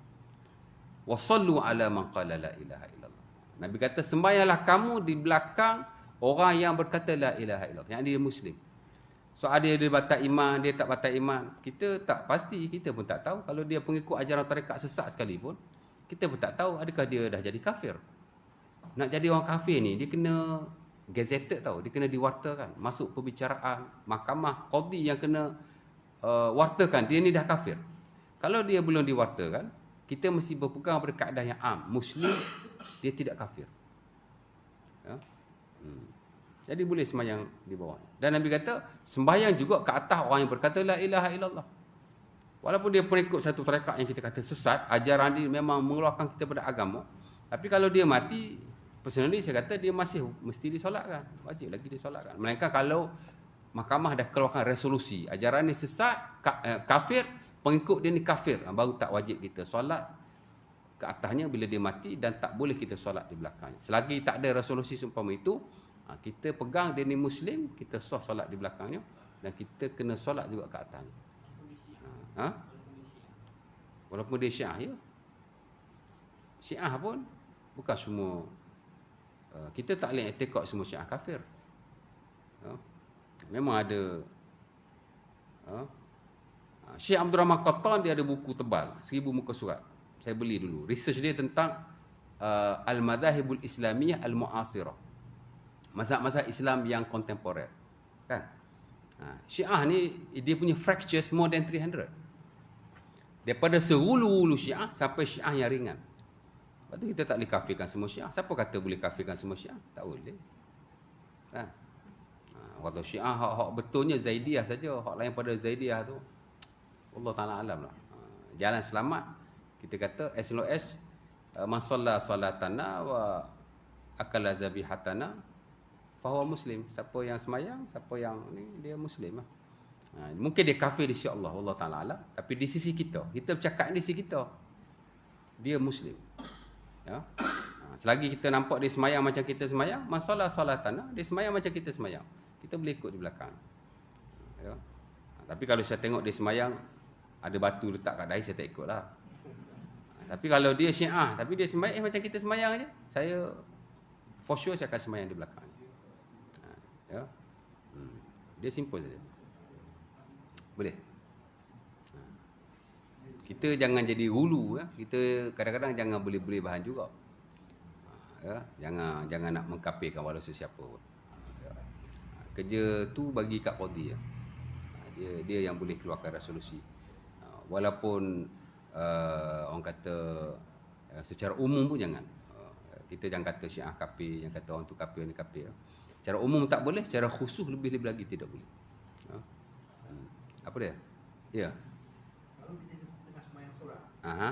Wa sallu ala man qala la ilaha illallah. Nabi kata sembahyanglah kamu di belakang orang yang berkata la ilaha illallah, yang dia Muslim. So ada dia batal iman, dia tak batal iman, kita tak pasti, kita pun tak tahu. Kalau dia pengikut ajaran tarekat sesat sekalipun, kita pun tak tahu adakah dia dah jadi kafir. Nak jadi orang kafir ni, dia kena gazetted tau, dia kena diwartakan, masuk perbicaraan mahkamah, qadi yang kena wartakan dia ni dah kafir. Kalau dia belum diwartakan, kita mesti berpegang pada kaedah yang Muslim dia tidak kafir. Ya? Jadi boleh sembahyang di bawah. Dan Nabi kata sembahyang juga ke atas orang yang berkata la ilaha illallah. Walaupun dia pengikut satu tarekat yang kita kata sesat, ajaran dia memang mengeluarkan kita pada agama, tapi kalau dia mati, personally saya kata dia masih mesti disolatkan. Wajib lagi disolatkan. Melainkan kalau mahkamah dah keluarkan resolusi, ajaran ni sesat, kafir, pengikut dia ni kafir, baru tak wajib kita solat ke atasnya bila dia mati, dan tak boleh kita solat di belakangnya. Selagi tak ada resolusi seumpama itu, kita pegang dia ni Muslim, kita sah solat di belakangnya, dan kita kena solat juga ke atasnya. Walaupun dia Syiah, ya. Syiah pun bukan semua, kita tak boleh i'tikad semua Syiah kafir. Memang ada. Syekh Abdul Rahman Qattan dia ada buku tebal, 1000 muka surat. Saya beli dulu. Research dia tentang Al-Madhahibul Islamiyah Al-Mu'asirah. Mazhab-mazhab Islam yang kontemporer. Kan? Syiah ni dia punya fractures more than 300. Daripada serulu-ulu Syiah sampai Syiah yang ringan. Lepas tu kita tak boleh kafirkan semua Syiah. Siapa kata boleh kafirkan semua Syiah? Tak boleh. Kan? Kalau Syiah hak betulnya Zaidiyah saja, hak lain pada Zaidiyah tu Allah Taala alam lah. Jalan selamat kita kata as long as man shalla salatana wa akala zabihatana fahuwa muslim. Siapa yang semayang, siapa yang ni, dia Muslim lah. Mungkin dia kafir di sisi Allah, Allah Ta'ala alam. Tapi di sisi kita bercakap di sisi kita, dia Muslim. Ya? Selagi kita nampak dia semayang macam kita semayang, masalah salatan, dia semayang macam kita semayang. Kita boleh ikut di belakang. Ya. Tapi kalau saya tengok dia semayang, ada batu letak kat dahi, saya tak ikut lah. Tapi kalau dia Syiah, tapi dia semayang macam kita semayang je, saya for sure saya akan semayang di belakang. Ya. Dia simple saja. Boleh. Kita jangan jadi hulu, ya. Kita kadang-kadang jangan boleh-boleh bahan juga. Ya, jangan nak mengkafirkan walau sesiapa pun. Ya. Kerja tu bagi kat qadi ya. Dia yang boleh keluarkan resolusi. Walaupun orang kata secara umum pun jangan. Kita jangan kata Syiah kafir, yang kata orang tu kafir ni kafir. Secara umum tak boleh, secara khusus lebih-lebih lagi tidak boleh. Apa dia? Ya. Kalau kita tengah sembahyang solat. Aha.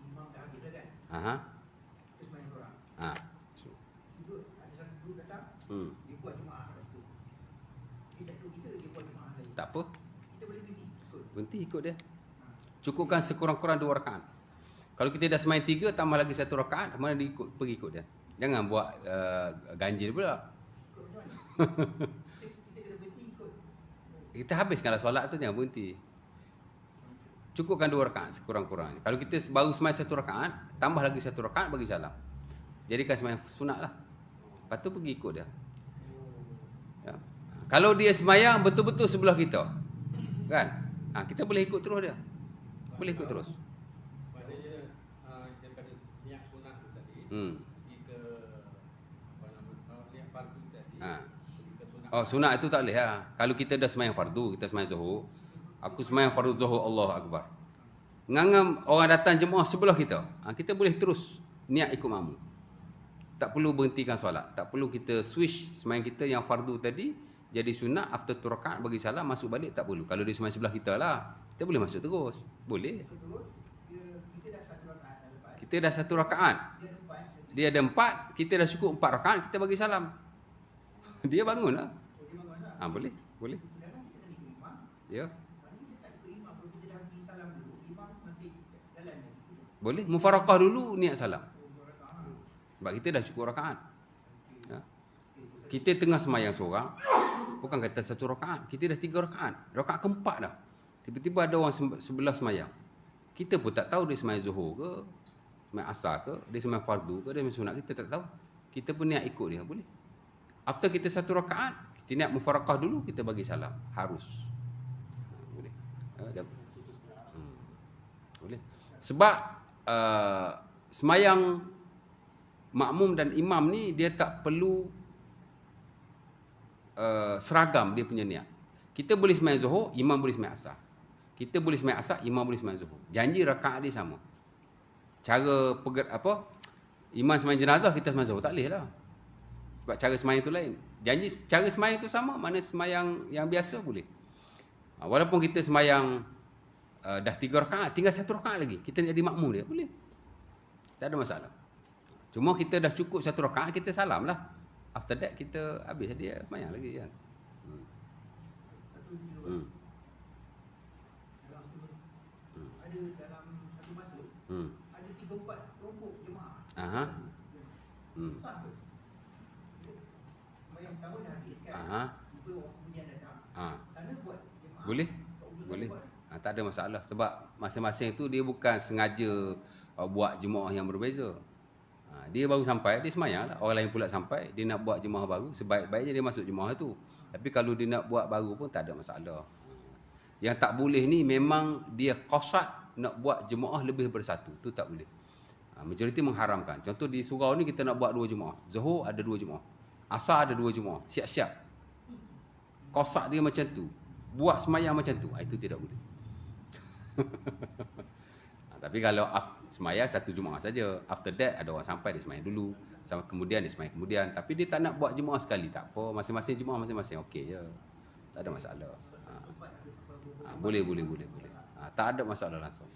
Imam dah habis dah kan? Aha. Kita sembahyang solat. Itu ada satu guru datang, dia buat jemaah kat situ. Dia tak tahu kita, dia buat jemaah lain. Tak apa. Kita boleh berhenti ikut. Berhenti ikut dia. Cukupkan sekurang-kurang 2 rakaat. Kalau kita dah sembahyang 3 tambah lagi 1 rakaat, mana dia pergi ikut dia. Jangan buat ganjil pula. Ikut macam mana? Kita kena berhenti ikut. Kita habiskanlah solat tu, jangan berhenti. Cukupkan 2 rakaat sekurang-kurangnya. Kalau kita baru sembahyang 1 rakaat, tambah lagi 1 rakaat bagi salam. Jadikan sembahyang sunat lah. Lepas tu pergi ikut dia. Ya. Kalau dia sembahyang betul-betul sebelah kita, kan? Kita boleh ikut terus dia. Boleh ikut terus. Maknanya daripada niat sunat tu tadi, pergi ke apa nama niat fardu tadi, pergi ke sunat. Oh, sunat itu tak boleh lah. Kalau kita dah sembahyang fardu, kita sembahyang zuhur, aku sembahyang fardu zuhur, Allahu Akbar. Ngangam orang datang jemaah sebelah kita, kita boleh terus niat ikut makmum. Tak perlu berhentikan solat. Tak perlu kita switch sembahyang kita yang fardu tadi jadi sunat, after 2 rakaat bagi salam masuk balik, tak perlu. Kalau dia sembahyang sebelah kita lah, kita boleh masuk terus. Boleh. Terus, kita dah 1 rakaat dah lepas. Kita dah 1 rakaat. Dia ada 4, kita dah cukup 4 rakaat, kita bagi salam. Dia bangun lah. Dia bangun lah. Boleh. Boleh. Sedangkan kita dah ikut imam. Ya. Maknanya kita tak ikut imam. Kalau kita dah bagi salam dulu, imam masih jalan lagi. Boleh. Mufaraqah dulu, niat salam. Sebab kita dah cukup rakaat. Ya. Kita tengah sembahyang seorang, bukan kata 1 rakaat, kita dah 3 rakaat. Rakaat keempat dah. Tiba-tiba ada orang sebelah sembahyang. Kita pun tak tahu dia sembahyang zuhur ke, sembahyang asar ke, dia sembahyang fardu ke, dia sembahyang sunat, kita tak tahu. Kita pun niat ikut dia, boleh. After kita 1 rakaat, kita niat mufaraqah dulu, kita bagi salam. Harus. Boleh. Boleh. Sebab sembahyang makmum dan imam ni dia tak perlu seragam dia punya niat. Kita boleh sembahyang zuhur, imam boleh sembahyang asar. Kita boleh sembahyang asar, imam boleh sembahyang zuhur. Janji rakaat dia sama. Cara imam sembahyang jenazah, kita sembahyang zuhur tak boleh lah. Sebab cara sembahyang tu lain. Janji cara sembahyang tu sama, mana sembahyang yang biasa boleh. Walaupun kita sembahyang dah 3 rakaat, tinggal 1 rakaat lagi, kita jadi makmum dia, boleh. Tak ada masalah. Cuma kita dah cukup 1 rakaat, kita salam lah. After that kita habis dia sembahyang lagi kan. Ada dalam satu masa, ada 3-4 kelompok jemaah. Susah ke? Sembahyang pertama dah habis kan? Tiba orang kemudian datang. Sana buat jemaah. Boleh. Boleh. Tak ada masalah. Sebab masing-masing tu dia bukan sengaja buat jemaah yang berbeza. Dia baru sampai, dia sembahyang lah. Orang lain pula sampai, dia nak buat jemaah baru, sebaik-baiknya dia masuk jemaah tu. Tapi kalau dia nak buat baru pun tak ada masalah. Yang tak boleh ni memang dia qasad nak buat jemaah lebih bersatu. Tu tak boleh. Majoriti mengharamkan. Contoh di surau ni kita nak buat 2 jemaah. Zuhur ada 2 jemaah. Asar ada 2 jemaah. Siap-siap. Qasad dia macam tu. Buat sembahyang macam tu. Itu tidak boleh. Tapi kalau sembahyang 1 jemaah saja, after that ada orang sampai dia sembahyang dulu, sama kemudian dia sembahyang kemudian, tapi dia tak nak buat jemaah sekali, tak apa, masing-masing jemaah masing-masing okey je. Tak ada masalah. Boleh. Tak ada masalah langsung.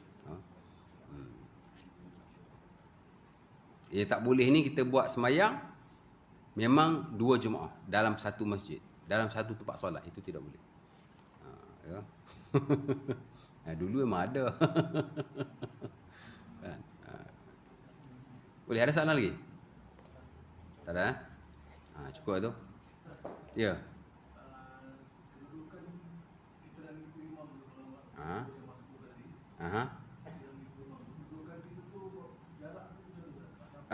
Yang tak boleh ni kita buat sembahyang memang 2 jemaah dalam satu masjid, dalam satu tempat solat, itu tidak boleh. Ya. Dulu memang ada. Kan? Boleh, ada soalan lagi? Tak ada? Cukup tu. Ya.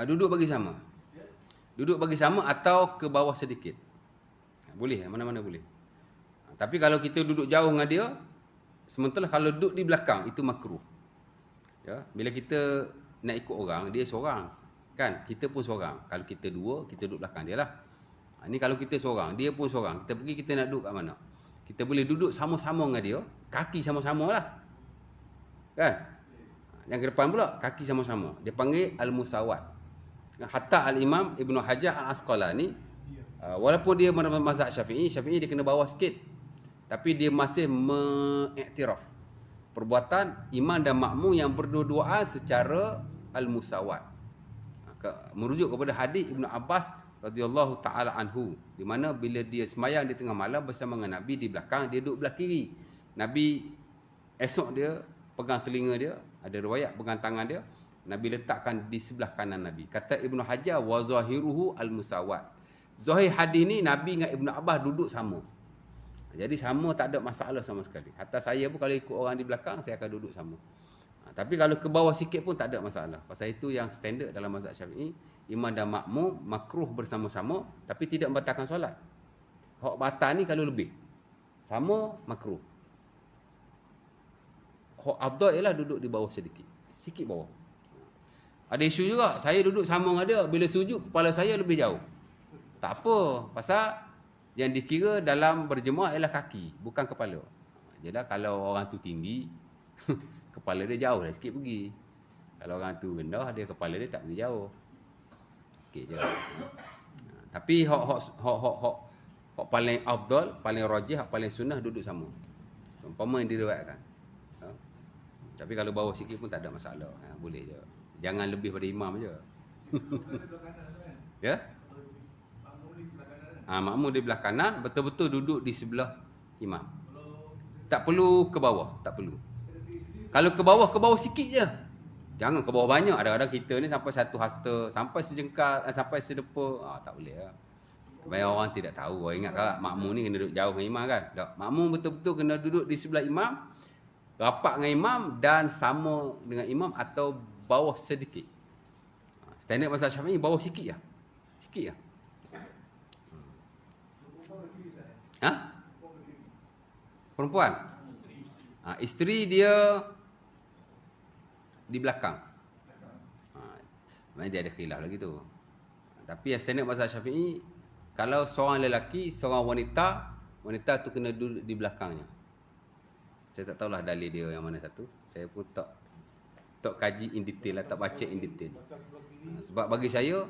Duduk bagi sama. Duduk bagi sama atau ke bawah sedikit. Boleh, mana-mana boleh. Tapi kalau kita duduk jauh dengan dia, sementara kalau duduk di belakang, itu makruh. Ya, bila kita nak ikut orang, dia seorang. Kan? Kita pun seorang. Kalau kita dua, kita duduk belakang dia lah. Ini kalau kita seorang, dia pun seorang. Kita pergi, kita nak duduk kat mana? Kita boleh duduk sama-sama dengan dia, kaki sama-sama lah. Kan? Yang ke depan pula, kaki sama-sama. Dia panggil al-musawat. Hatta al-Imam Ibn Hajar al-Asqalani, walaupun dia mazhab Syafi'i dia kena bawah sikit. Tapi dia masih mengiktiraf perbuatan imam dan makmum yang berdua-duaan secara al-musawat. Merujuk kepada hadis Ibn Abbas radhiyallahu taala anhu, di mana bila dia semayang di tengah malam bersama dengan Nabi di belakang, dia duduk belah kiri. Nabi esok dia pegang telinga dia, ada riwayat pegang tangan dia, Nabi letakkan di sebelah kanan Nabi. Kata Ibn Hajar, wa zahiruhu al-musawat. Zahir hadis ni Nabi dengan Ibn Abbas duduk sama. Jadi sama, tak ada masalah sama sekali. Hatta saya pun kalau ikut orang di belakang, saya akan duduk sama. Tapi kalau ke bawah sikit pun tak ada masalah. Pasal itu yang standard dalam mazhab Syafi'i, imam dan makmum makruh bersama-sama tapi tidak membatalkan solat. Hak batal ni kalau lebih. Sama makruh. Hak afdal ialah duduk di bawah sedikit. Sikit bawah. Ada isu juga, saya duduk sama dengan dia, bila sujud kepala saya lebih jauh. Tak apa, pasal yang dikira dalam berjemaah ialah kaki, bukan kepala. Jadi kalau orang tu tinggi, kepala dia jauh dah sikit pergi. Kalau orang tu rendah, dia kepala dia tak pergi jauh. Okey je. Tapi hak paling afdal, paling rajih, hak paling sunnah duduk sama. Umpama yang diriwayatkan. Tapi kalau bawah sikit pun tak ada masalah. Boleh je. Jangan lebih pada imam je. Ya? Makmum di belah kanan, betul-betul duduk di sebelah imam. Tak perlu ke bawah, tak perlu. Kalau ke bawah sikit je. Jangan ke bawah banyak. Kadang-kadang kita ni sampai satu hasta, sampai sejengkal, sampai sedepa, tak boleh lah. Banyak orang tidak tahu. Ingat kan makmum ni kena duduk jauh dengan imam kan? Tak. Makmum betul-betul kena duduk di sebelah imam, rapat dengan imam dan sama dengan imam atau bawah sedikit. Standard mazhab Syafi'i bawah sikit lah. Sikit lah. Perempuan? Isteri dia di belakang. Maknanya dia ada khilaf lagi tu. Tapi yang standard mazhab Syafi'i, kalau seorang lelaki, seorang wanita tu kena duduk di belakangnya. Saya tak tahulah dalil dia yang mana satu. Saya pun tak kaji in detail lah, tak baca in detail. Sebab bagi saya,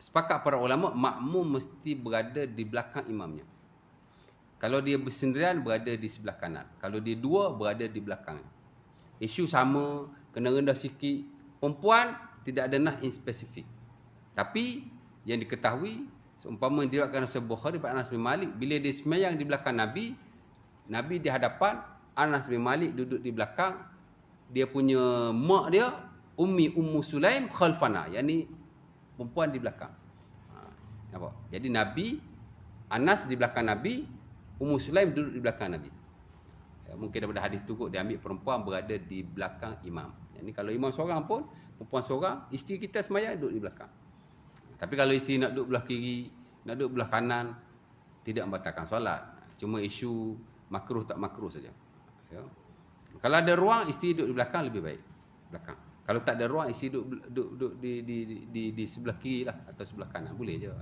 sepakat para ulama, makmum mesti berada di belakang imamnya. Kalau dia bersendirian, berada di sebelah kanan. Kalau dia dua, berada di belakang. Isu sama, kena rendah sikit. Perempuan tidak ada nas in spesifik. Tapi yang diketahui, seumpama diriwayatkan oleh Bukhari pada Anas bin Malik, bila dia sembahyang di belakang Nabi di hadapan, Anas bin Malik duduk di belakang, dia punya mak dia Ummu Sulaim khalfana, yakni perempuan di belakang. Nampak? Jadi Anas di belakang Nabi, Ummu Sulaim duduk di belakang Nabi. Mungkin daripada hadis tu kot dia ambil perempuan berada di belakang imam. Jadi kalau imam seorang pun, perempuan seorang, isteri kita sembahyang duduk di belakang. Tapi kalau isteri nak duduk belah kiri, nak duduk belah kanan, tidak membatalkan solat. Cuma isu makruh tak makruh saja. Ya. Kalau ada ruang, isteri duduk di belakang lebih baik. Belakang. Kalau tak ada ruang, isteri duduk di sebelah kiri lah atau sebelah kanan, boleh je.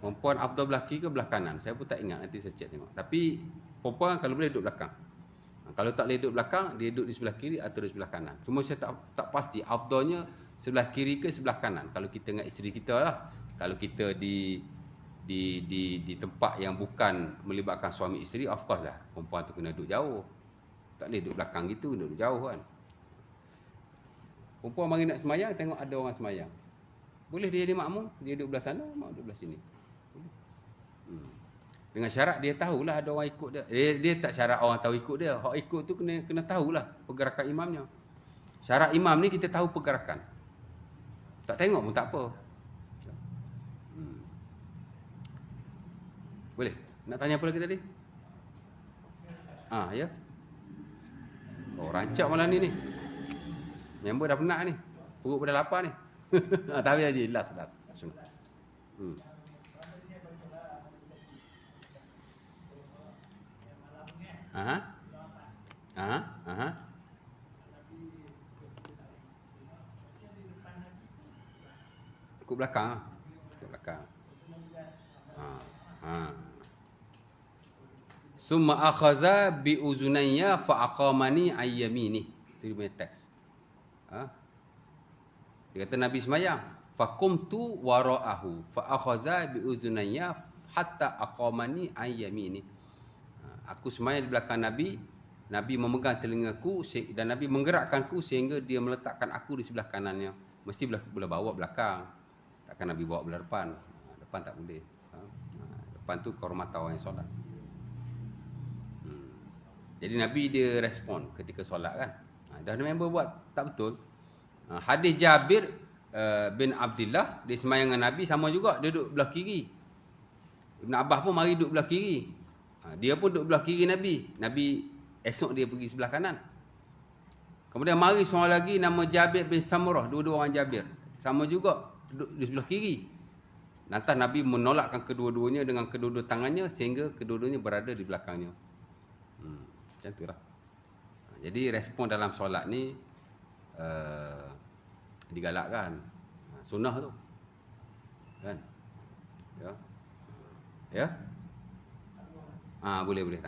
Perempuan afdal belah kiri ke belah kanan, saya pun tak ingat, nanti saya cek tengok. Tapi perempuan kalau boleh duduk belakang. Kalau tak boleh duduk belakang, dia duduk di sebelah kiri atau di sebelah kanan. Cuma saya tak pasti afdalnya sebelah kiri ke sebelah kanan. Kalau kita dengan isteri kita lah. Kalau kita di tempat yang bukan melibatkan suami isteri, of course lah perempuan tu kena duduk jauh. Tak boleh duduk belakang gitu, duduk jauh kan. Perempuan mari nak semayang, tengok ada orang semayang. Boleh dia jadi makmum, dia duduk belah sana, mak duduk belah sini. Dengan syarat dia tahulah ada orang ikut dia. Dia tak syarat orang tahu ikut dia. Hak ikut tu kena tahulah pergerakan imamnya. Syarat imam ni kita tahu pergerakan. Tak tengok pun tak apa. Boleh? Nak tanya apa lagi tadi? Ya. Oh, rancak malam ni. Member dah penat ni. Perut dah lapar ni. Tak habis haji. Last. Ikut belakang. Summa akhaza bi uzunayya fa aqamani ayyamini. Itu dia punya teks. Dia kata Nabi semayang, faqumtu wara'ahu fa akhaza bi uzunayya hatta aqamani ayyamini. Aku semayang di belakang Nabi, Nabi memegang telingaku dan Nabi menggerakkanku sehingga dia meletakkan aku di sebelah kanannya. Mesti boleh bawa belakang. Takkan Nabi bawa belah depan. Depan tak boleh. Depan tu kehormatan orang yang solat. Jadi Nabi dia respon ketika solat kan. Dah ada member buat tak betul. Hadis Jabir bin Abdullah, dia semayang dengan Nabi sama juga, dia duduk belah kiri. Ibn Abbas pun mari duduk belah kiri. Dia pun duduk belah kiri Nabi. Nabi esok dia pergi sebelah kanan. Kemudian mari seorang lagi nama Jabir bin Samurah, dua-dua orang Jabir. Sama juga duduk di sebelah kiri. Lantas Nabi menolakkan kedua-duanya dengan kedua-dua tangannya sehingga kedua-duanya berada di belakangnya. Macam itulah. Jadi respon dalam solat ni digalakkan. Sunnah tu. Kan? Ya. Boleh tangguh.